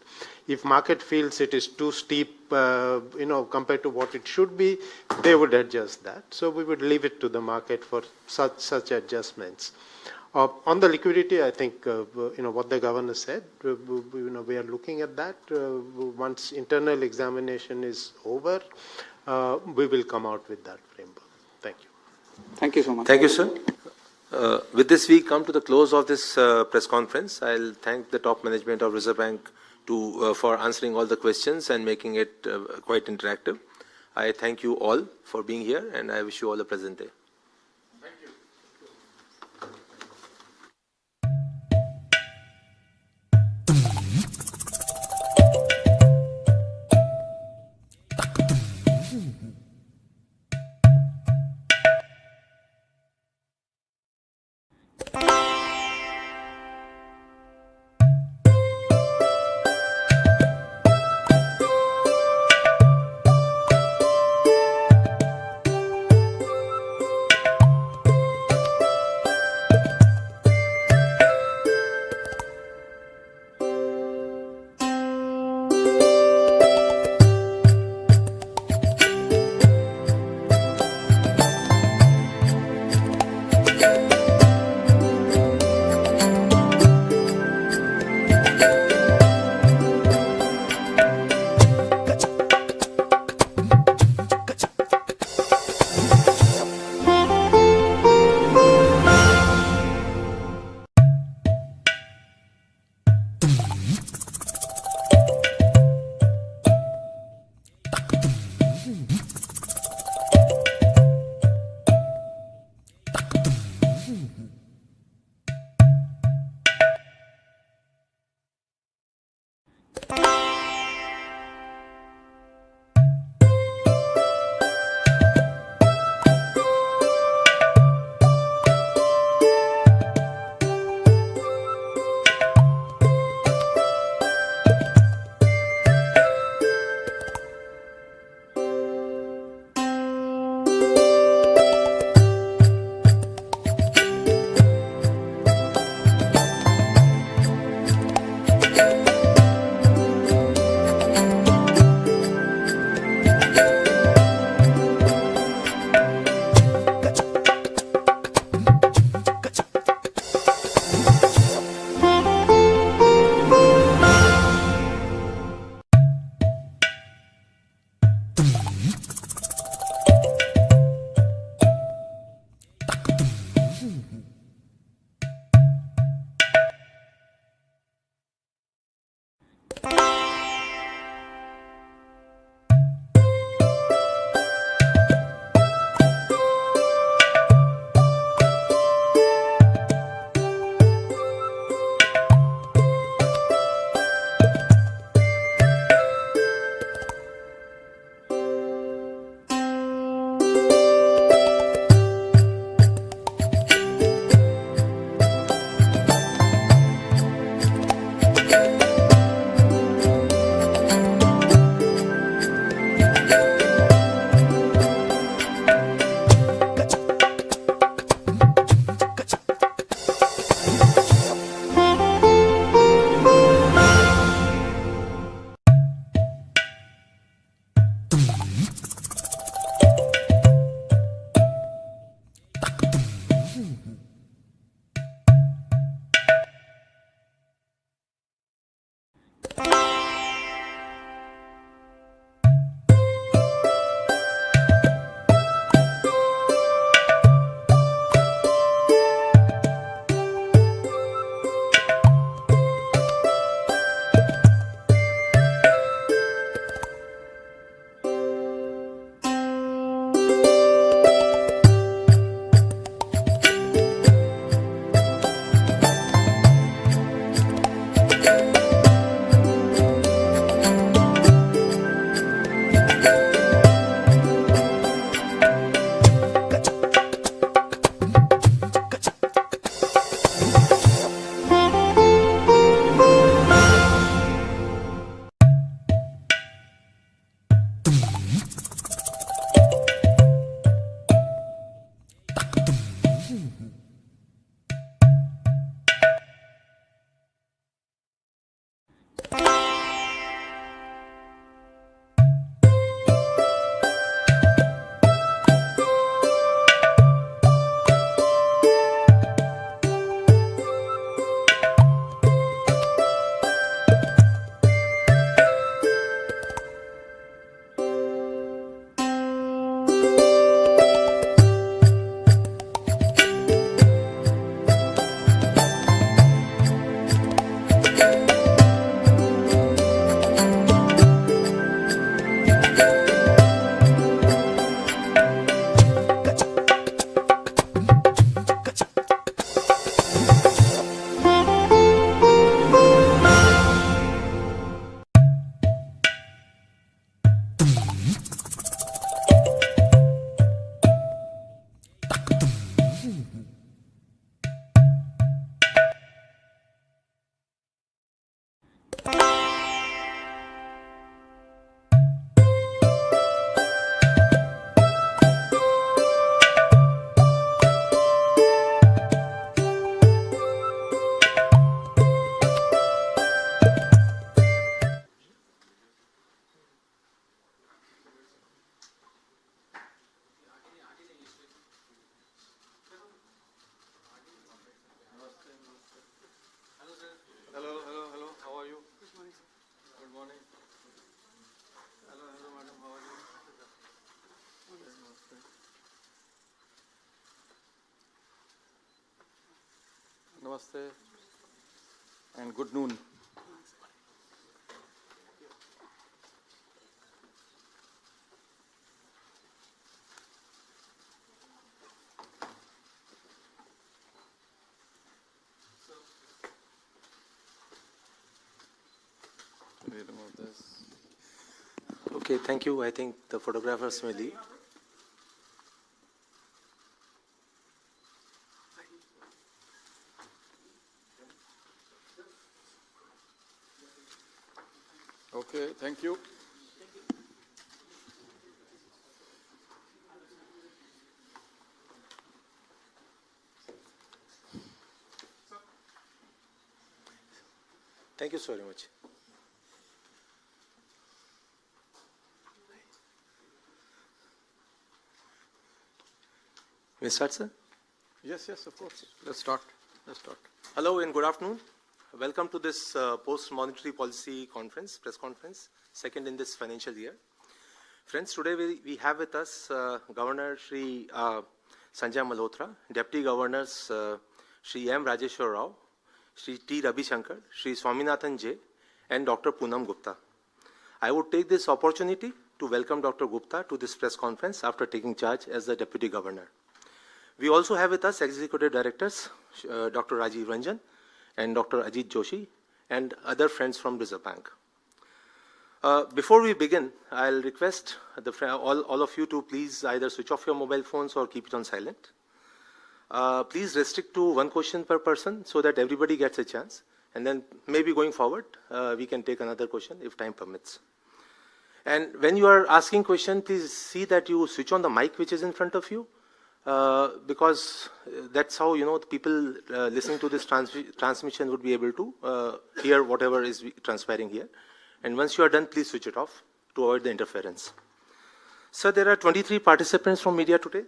If market feels it is too steep, compared to what it should be, they would adjust that. So we would leave it to the market for such adjustments. On the liquidity, I think, what the governor said, we are looking at that. Once internal examination is over, we will come out with that framework. Thank you. Thank you so much. Thank you, sir. With this, we come to the close of this press conference. I'll thank the top management of Reserve Bank for answering all the questions and making it quite interactive. I thank you all for being here, and I wish you all a pleasant day. Namaste and good noon. Okay, thank you. I think the photographers may leave. Okay, thank you. Thank you so very much. May we start, sir? Yes, of course. Let's start. Hello and good afternoon. Welcome to this post-monetary policy conference, press conference, second in this financial year. Friends, today we have with us Governor Shri Sanjay Malhotra, Deputy Governors Shri M. Rajeshwar Rao, Shri T. Ravi Shankar, Shri Swaminathan J. and Dr. Poonam Gupta. I would take this opportunity to welcome Dr. Gupta to this press conference after taking charge as the Deputy Governor. We also have with us Executive Directors, Dr. Rajiv Ranjan and Dr. Ajit Joshi, and other friends from Reserve Bank. Before we begin, I'll request all of you to please either switch off your mobile phones or keep it on silent. Please restrict to one question per person so that everybody gets a chance. And then maybe going forward, we can take another question if time permits. And when you are asking question, please see that you switch on the mic which is in front of you, because that's how, the people listening to this transmission would be able to hear whatever is transpiring here. And once you are done, please switch it off to avoid the interference. Sir, there are 23 participants from media today,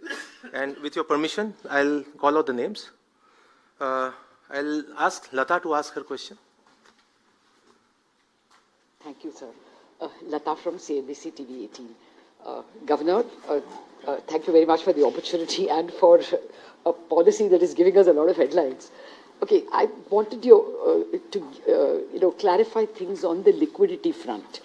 and with your permission, I'll call out the names. I'll ask Lata to ask her question. Thank you, sir. Lata from CNBC TV 18. Governor, thank you very much for the opportunity and for a policy that is giving us a lot of headlines. Okay, I wanted you to clarify things on the liquidity front.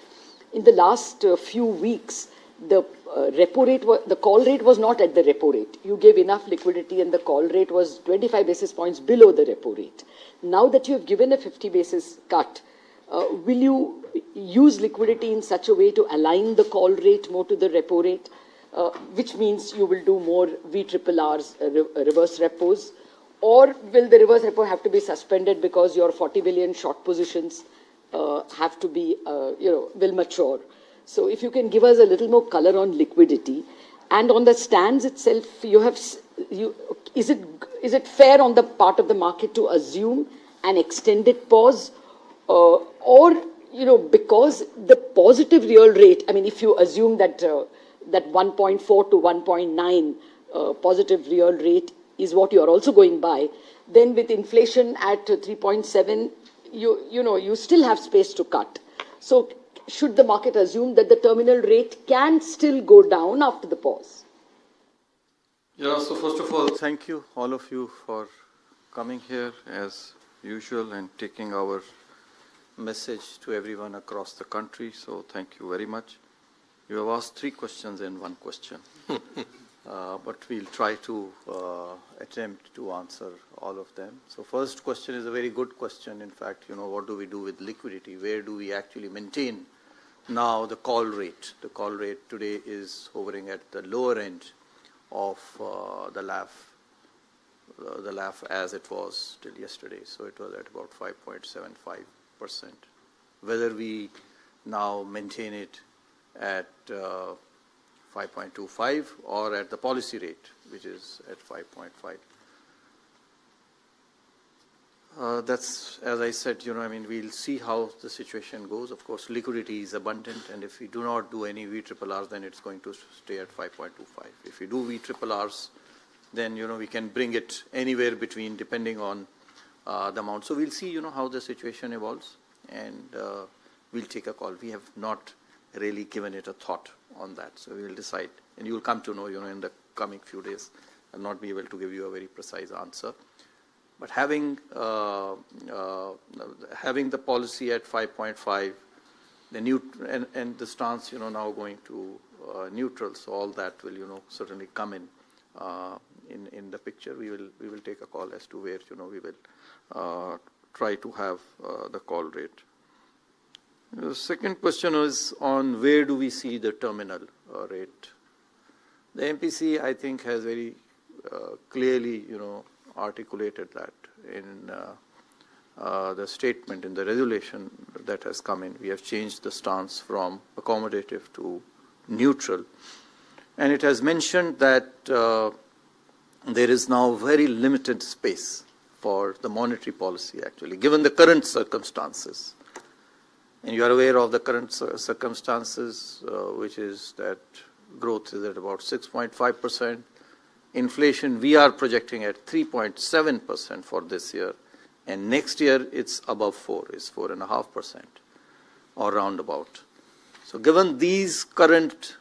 In the last few weeks, the repo rate, the call rate was not at the repo rate. You gave enough liquidity and the call rate was 25 basis points below the repo rate. Now that you have given a 50 basis cut, will you use liquidity in such a way to align the call rate more to the repo rate, which means you will do more VRRs, reverse repos, or will the reverse repo have to be suspended because your 40 billion short positions have to be, will mature? So if you can give us a little more color on liquidity, and on the stands itself, is it fair on the part of the market to assume an extended pause, or because the positive real rate, I mean, if you assume that that 1.4 to 1.9 positive real rate is what you are also going by, then with inflation at 3.7, you still have space to cut. So should the market assume that the terminal rate can still go down after the pause? Yeah, so first of all, thank you, all of you, for coming here as usual and taking our message to everyone across the country. So thank you very much. You have asked 3 questions in 1 question. But we'll try to attempt to answer all of them. So first question is a very good question. In fact, what do we do with liquidity? Where do we actually maintain now the call rate? The call rate today is hovering at the lower end of the LAF as it was till yesterday. So it was at about 5.75%. Whether we now maintain it at 5.25 or at the policy rate, which is at 5.5. That's, as I said, we'll see how the situation goes. Of course, liquidity is abundant, and if we do not do any VRRs, then it's going to stay at 5.25. If we do VRRs, then, we can bring it anywhere between, depending on the amount. So we'll see, how the situation evolves, and we'll take a call. We have not really given it a thought on that. So we will decide, and you will come to know, in the coming few days. I'll not be able to give you a very precise answer. But having the policy at 5.5, and the stance, now going to neutral, so all that will, certainly come in the picture. We will take a call as to where, we will try to have the call rate. The second question is on where do we see the terminal rate. The MPC, I think, has very clearly, articulated that in the statement, in the resolution that has come in. We have changed the stance from accommodative to neutral. And it has mentioned that there is now very limited space for the monetary policy, actually, given the current circumstances. And you are aware of the current circumstances, which is that growth is at about 6.5%. Inflation, we are projecting at 3.7% for this year. And next year, it's above 4, it's 4.5%, or roundabout. So given these current,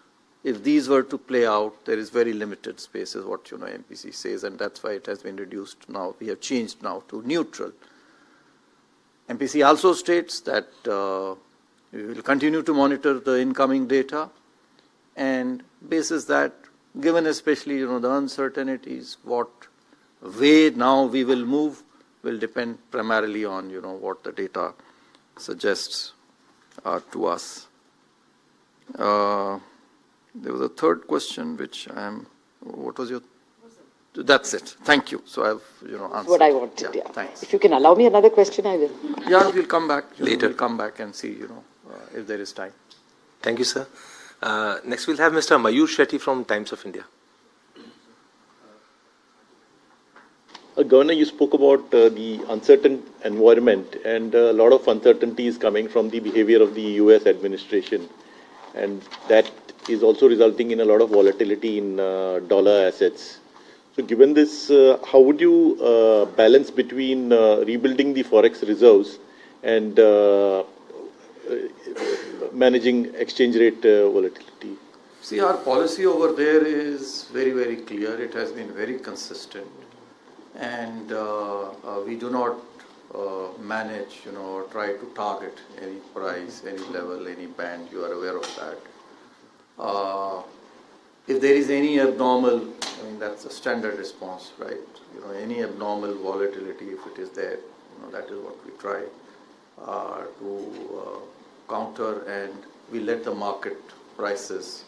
if these were to play out, there is very limited space, is what MPC says, and that's why it has been reduced now. We have changed now to neutral. MPC also states that we will continue to monitor the incoming data, and basis that, given especially the uncertainties, what way now we will move will depend primarily on what the data suggests to us. There was a third question, which what was your? That's it. Thank you. So I've answered. That's what I wanted. Yeah. Thanks. If you can allow me another question, I will. Yeah, we'll come back later. We'll come back and see if there is time. Thank you, sir. Next, we'll have Mr. Mayur Shetty from Times of India. Governor, you spoke about the uncertain environment, and a lot of uncertainty is coming from the behavior of the US administration, and that is also resulting in a lot of volatility in dollar assets. So given this, how would you balance between rebuilding the forex reserves and managing exchange rate volatility? See, our policy over there is very, very clear. It has been very consistent. And we do not manage, or try to target any price, any level, any band. You are aware of that. If there is any abnormal, that's a standard response, right? Any abnormal volatility, if it is there, that is what we try to counter, and we let the market prices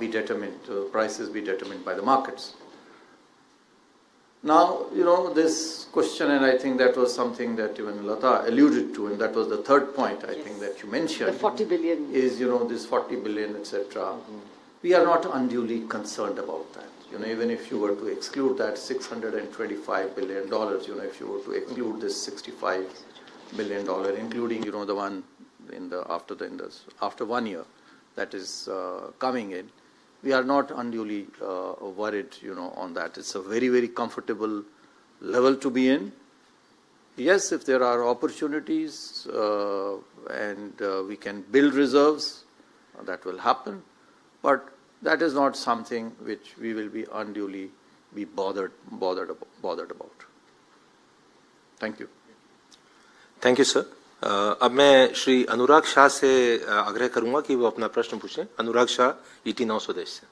be determined, prices be determined by the markets. Now, this question, and I think that was something that even Lata alluded to, and that was the third point, I think, that you mentioned. The 40 billion. Is, this 40 billion, etc. We are not unduly concerned about that. Even if you were to exclude that $625 billion, if you were to exclude this $65 billion, including, the one after 1 year that is coming in, we are not unduly worried, on that. It's a very, very comfortable level to be in. Yes, if there are opportunities and we can build reserves, that will happen. But that is not something which we will be unduly bothered about. Thank you. Thank you, sir. अब मैं श्री अनुराग शाह से आग्रह करूंगा कि वो अपना प्रश्न पूछें. अनुराग शाह, ET Now स्वदेश से.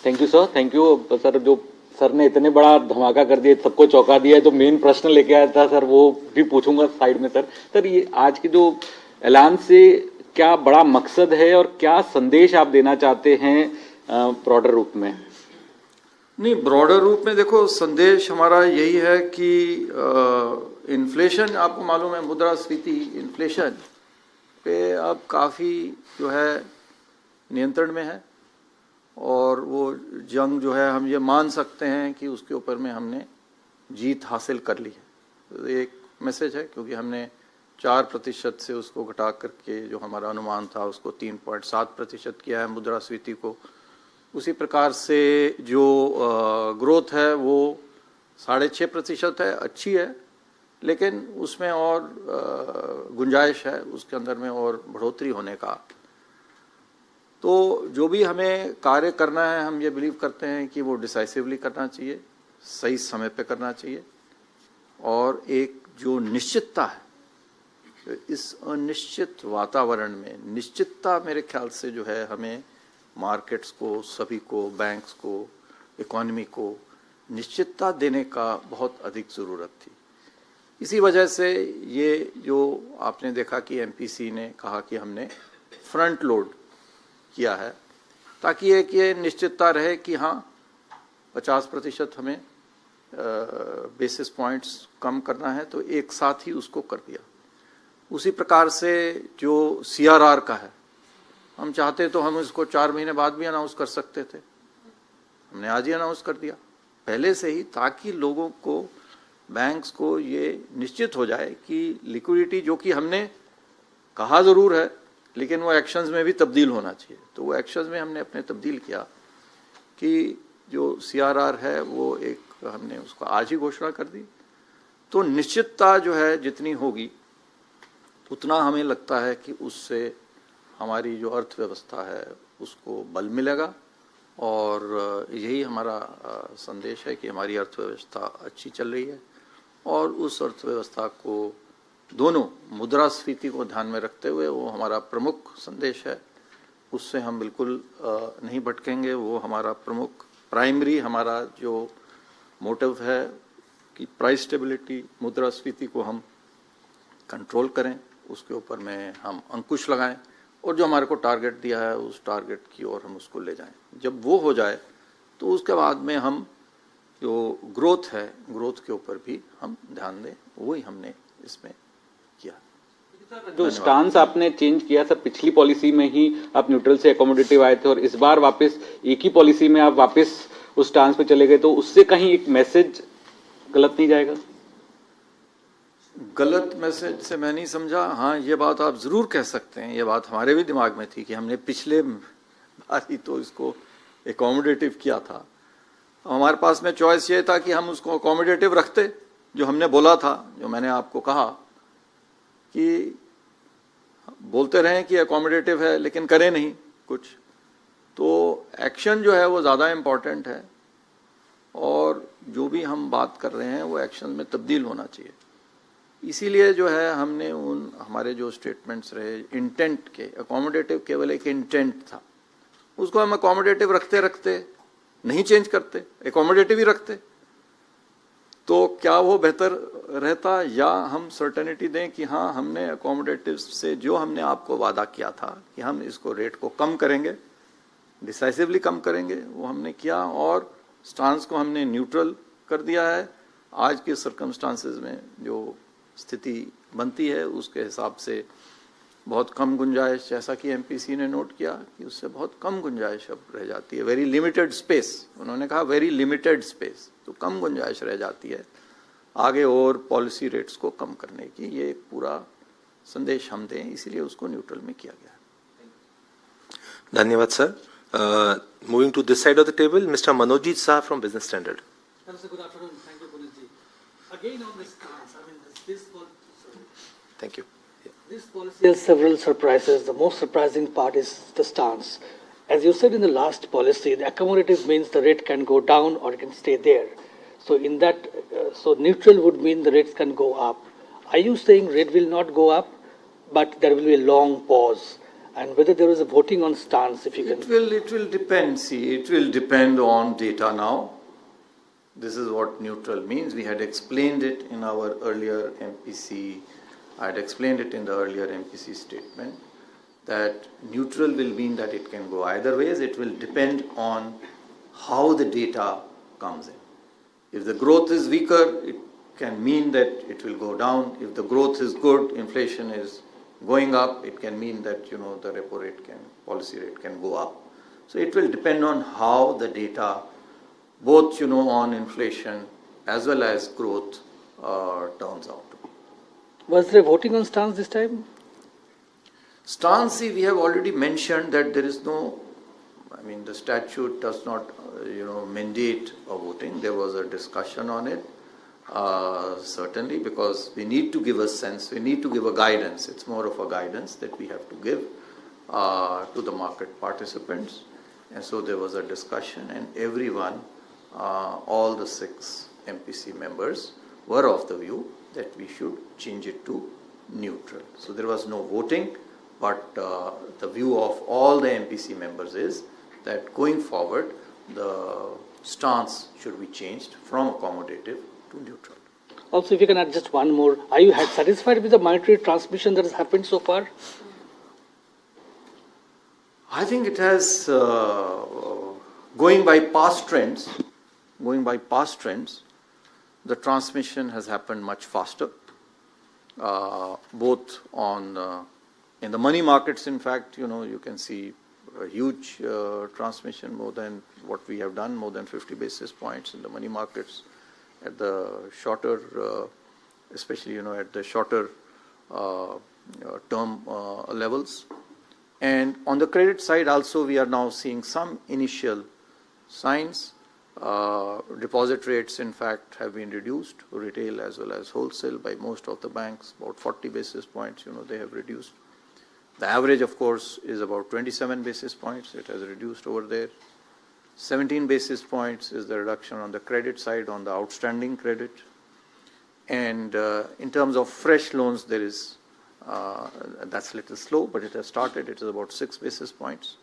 Thank you sir. Thank you sir. जो सर ने इतने बड़ा धमाका कर दिया, सबको चौंका दिया, जो मेन प्रश्न लेके आया था सर, वो भी पूछूंगा साइड में. सर ये आज की जो ऐलान से क्या बड़ा मकसद है और क्या संदेश आप देना चाहते हैं ब्रॉडर रूप में? नहीं, ब्रॉडर रूप में देखो, संदेश हमारा यही है कि इन्फ्लेशन, आपको मालूम है, मुद्रास्फीति इन्फ्लेशन पे अब काफ़ी जो है नियंत्रण में है, और वो जंग जो है हम ये मान सकते हैं कि उसके ऊपर में हमने जीत हासिल कर ली है. एक मैसेज है, क्योंकि हमने 4% से उसको घटा करके जो हमारा अनुमान था उसको 3.7% किया है मुद्रास्फीति को. उसी प्रकार से जो ग्रोथ है वो 6.5% है, अच्छी है, लेकिन उसमें और गुंजाइश है, उसके अंदर में और बढ़ोतरी होने का. तो जो भी हमें कार्य करना है, हम ये बिलीव करते हैं कि वो डिसाइसिवली करना चाहिए, सही समय पे करना चाहिए, और एक जो निश्चितता है, इस अनिश्चित वातावरण में निश्चितता मेरे ख्याल से जो है हमें मार्केट्स को, सभी को, बैंक्स को, इकोनॉमी को निश्चितता देने का बहुत अधिक ज़रूरत थी. इसी वजह से ये जो आपने देखा कि एमपीसी ने कहा कि हमने फ्रंट लोड किया है, ताकि एक ये निश्चितता रहे कि हाँ 50% हमें बेसिस पॉइंट्स कम करना है, तो एक साथ ही उसको कर दिया. उसी प्रकार से जो सीआरआर का है, हम चाहते तो हम इसको 4 महीने बाद भी अनाउंस कर सकते थे, हमने आज ही अनाउंस कर दिया पहले से ही, ताकि लोगों को, बैंक्स को ये निश्चित हो जाए कि लिक्विडिटी, जो कि हमने कहा ज़रूर है, लेकिन वो एक्शंस में भी तब्दील होना चाहिए. तो वो एक्शंस में हमने अपने तब्दील किया कि जो सीआरआर है वो एक हमने उसको आज ही घोषणा कर दी. तो निश्चितता जो है जितनी होगी उतना हमें लगता है कि उससे हमारी जो अर्थव्यवस्था है उसको बल मिलेगा और यही हमारा संदेश है कि हमारी अर्थव्यवस्था अच्छी चल रही है और उस अर्थव्यवस्था को दोनों मुद्रास्फीति को ध्यान में रखते हुए वो हमारा प्रमुख संदेश है, उससे हम बिल्कुल नहीं भटकेंगे। वो हमारा प्रमुख प्राइमरी हमारा जो मोटिव है कि प्राइस स्टेबिलिटी, मुद्रास्फीति को हम कंट्रोल करें, उसके ऊपर में हम अंकुश लगाएं और जो हमारे को टारगेट दिया है उस टारगेट की ओर हम उसको ले जाएं। जब वो हो जाए तो उसके बाद में हम जो ग्रोथ है, ग्रोथ के ऊपर भी हम ध्यान दें, वही हमने इसमें किया। जो स्टांस आपने चेंज किया सर, पिछली पॉलिसी में ही आप न्यूट्रल से अकोमोडेटिव आए थे और इस बार वापस एक ही पॉलिसी में आप वापस उस स्टांस पे चले गए, तो उससे कहीं एक मैसेज गलत नहीं जाएगा? गलत मैसेज से मैं नहीं समझा। हाँ, ये बात आप जरूर कह सकते हैं, ये बात हमारे भी दिमाग में थी कि हमने पिछले बार ही तो इसको अकोमोडेटिव किया था। हमारे पास में चॉइस ये था कि हम उसको अकोमोडेटिव रखते, जो हमने बोला था, जो मैंने आपको कहा कि बोलते रहे कि अकोमोडेटिव है लेकिन करें नहीं कुछ, तो एक्शन जो है वो ज़्यादा इम्पोर्टेंट है और जो भी हम बात कर रहे हैं वो एक्शन में तब्दील होना चाहिए। इसीलिए जो है हमने उन हमारे जो स्टेटमेंट्स रहे इंटेंट के, अकोमोडेटिव केवल एक इंटेंट था, उसको हम अकोमोडेटिव रखते रखते नहीं चेंज करते, अकोमोडेटिव ही रखते, तो क्या वो बेहतर रहता, या हम सर्टेनिटी दें कि हाँ हमने अकोमोडेटिव से जो हमने आपको वादा किया था कि हम इसको रेट को कम करेंगे, डिसाइसिवली कम करेंगे, वो हमने किया और स्टांस को हमने न्यूट्रल कर दिया है। आज के सर्कमस्टांसेस में जो स्थिति बनती है उसके हिसाब से बहुत कम गुंजाइश, जैसा कि एमपीसी ने नोट किया कि उससे बहुत कम गुंजाइश अब रह जाती है, वेरी लिमिटेड स्पेस, उन्होंने कहा वेरी लिमिटेड स्पेस, तो कम गुंजाइश रह जाती है आगे और पॉलिसी रेट्स को कम करने की। ये एक पूरा संदेश हम दें, इसीलिए उसको न्यूट्रल में किया गया। धन्यवाद sir. Moving to this side of the table, Mr. Manojit Shah from Business Standard. Good afternoon. Thank you, Puneetji. Again on this stance, I mean, Thank you. This policy has several surprises. The most surprising part is the stance. As you said in the last policy, the accommodative means the rate can go down or it can stay there. So in that, so neutral would mean the rates can go up. Are you saying rate will not go up, but there will be a long pause? And whether there is a voting on stance, if you can... It will depend. See, it will depend on data now. This is what neutral means. We had explained it in our earlier MPC. I had explained it in the earlier MPC statement that neutral will mean that it can go either ways. It will depend on how the data comes in. If the growth is weaker, it can mean that it will go down. If the growth is good, inflation is going up, it can mean that, you know, the repo rate can, policy rate can go up. So it will depend on how the data, both, you know, on inflation as well as growth turns out to be. Was there voting on stance this time? Stance, we have already mentioned that there is no, I mean, the statute does not, mandate a voting. There was a discussion on it. Certainly, because we need to give a sense, we need to give a guidance. It's more of a guidance that we have to give to the market participants. And so there was a discussion, and everyone, all the 6 MPC members were of the view that we should change it to neutral. So there was no voting, but the view of all the MPC members is that going forward, the stance should be changed from accommodative to neutral. Also, if you can add just one more, are you satisfied with the monetary transmission that has happened so far? I think it has, going by past trends, the transmission has happened much faster, both on, in the money markets, in fact, you can see a huge transmission, more than what we have done, more than 50 basis points in the money markets at the shorter, especially, at the shorter term levels. And on the credit side also, we are now seeing some initial signs. Deposit rates, in fact, have been reduced, retail as well as wholesale, by most of the banks, about 40 basis points, they have reduced. The average, of course, is about 27 basis points. It has reduced over there. 17 basis points is the reduction on the credit side, on the outstanding credit. And in terms of fresh loans, there is, that's a little slow, but it has started. It is about 6 basis points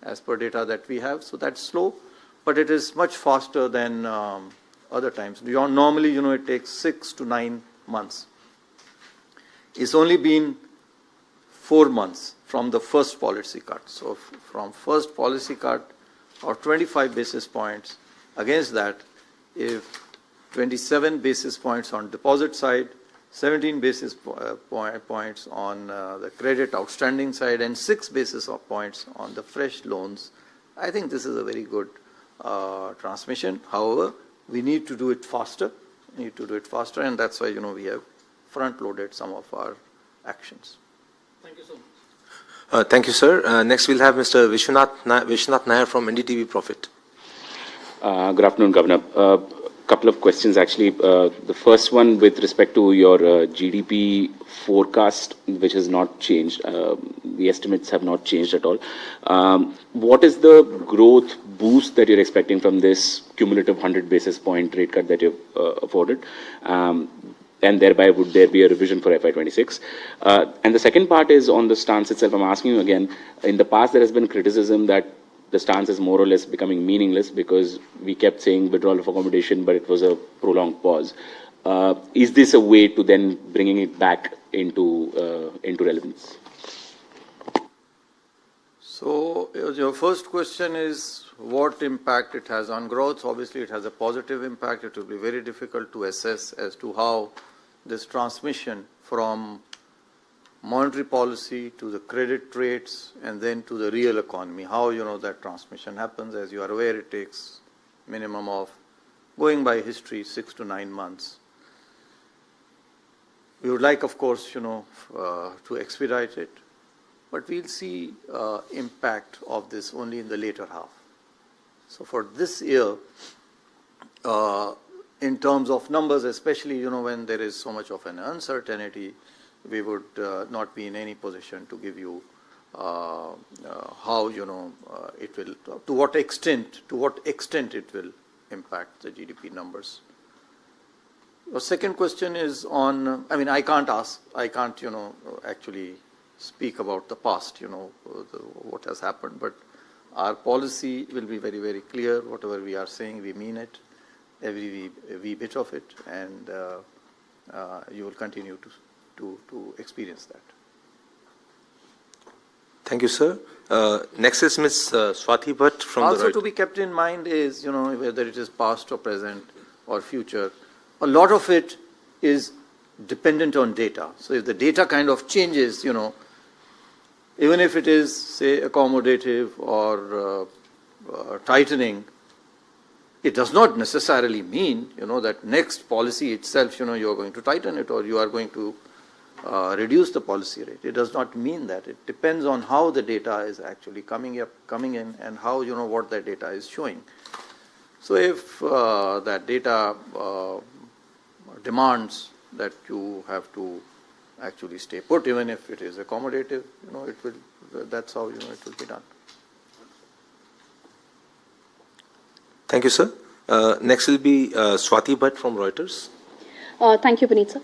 as per data that we have. So that's slow, but it is much faster than other times. Normally, it takes 6 to 9 months. It's only been 4 months from the first policy cut. So from first policy cut of 25 basis points, against that, if 27 basis points on deposit side, 17 basis points on the credit outstanding side, and 6 basis points on the fresh loans, I think this is a very good transmission. However, we need to do it faster. And that's why, we have front-loaded some of our actions. Thank you so much. Thank you, sir. Next, we'll have Mr. Vishwanath Nair from NDTV Profit. Good afternoon, Governor. Couple of questions, actually. The first one with respect to your GDP forecast, which has not changed. The estimates have not changed at all. What is the growth boost that you're expecting from this cumulative 100 basis point rate cut that you've afforded? And thereby, would there be a revision for FY26? And the second part is on the stance itself. I'm asking you again, in the past, there has been criticism that the stance is more or less becoming meaningless because we kept saying withdrawal of accommodation, but it was a prolonged pause. Is this a way to then bringing it back into relevance? So your first question is what impact it has on growth. Obviously, it has a positive impact. It will be very difficult to assess as to how this transmission from monetary policy to the credit rates and then to the real economy, how that transmission happens. As you are aware, it takes minimum of, going by history, 6 to 9 months. We would like, of course, to expedite it, but we'll see impact of this only in the later half. So for this year, in terms of numbers, especially when there is so much of an uncertainty, we would not be in any position to give you how it will, to what extent it will impact the GDP numbers. Your second question is on, I can't actually speak about the past, what has happened, but our policy will be very, very clear. Whatever we are saying, we mean it, every wee bit of it, and you will continue to experience that. Thank you, sir. Next is Ms. Swati Bhatt from also the right. To be kept in mind is, whether it is past or present or future, a lot of it is dependent on data. So if the data kind of changes, even if it is, say, accommodative or tightening, it does not necessarily mean, that next policy itself, you are going to tighten it or you are going to reduce the policy rate. It does not mean that. It depends on how the data is actually coming in, and how, what that data is showing. So if that data demands that you have to actually stay put, even if it is accommodative, it will. That's how it will be done. Thank you, sir. Next will be Swati Bhatt from Reuters. Thank you, Puneet, sir.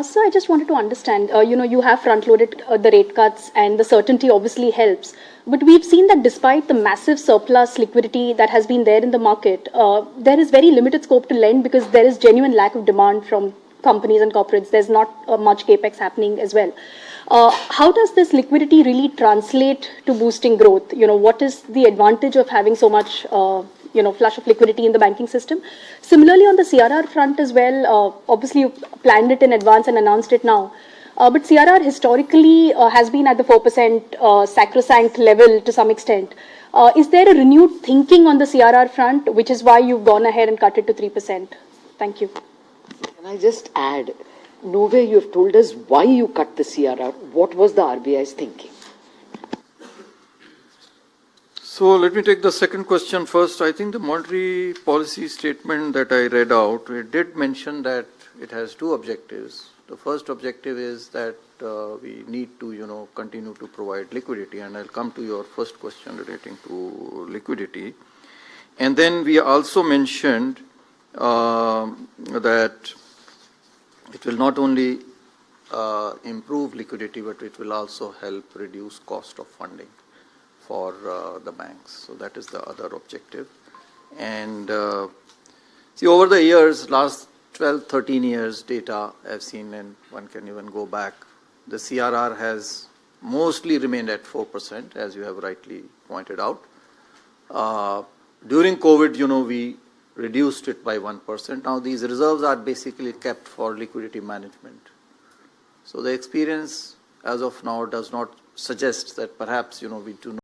Sir, I just wanted to understand, you have front-loaded the rate cuts and the certainty obviously helps. But we've seen that despite the massive surplus liquidity that has been there in the market, there is very limited scope to lend because there is genuine lack of demand from companies and corporates. There's not much capex happening as well. How does this liquidity really translate to boosting growth? What is the advantage of having so much flush of liquidity in the banking system? Similarly, on the CRR front as well, obviously you planned it in advance and announced it now. But CRR historically has been at the 4% sacrosanct level to some extent. Is there a renewed thinking on the CRR front, which is why you've gone ahead and cut it to 3%? Thank you. Can I just add, nowhere you have told us why you cut the CRR. What was the RBI's thinking? So let me take the second question first. I think the monetary policy statement that I read out, it did mention that it has two objectives. The first objective is that we need to, continue to provide liquidity, and I'll come to your first question relating to liquidity. And then we also mentioned that it will not only improve liquidity, but it will also help reduce cost of funding for the banks. So that is the other objective. And see, over the years, last 12, 13 years data I've seen, and one can even go back, the CRR has mostly remained at 4%, as you have rightly pointed out. During COVID, we reduced it by 1%. Now these reserves are basically kept for liquidity management. So the experience as of now does not suggest that perhaps, we do not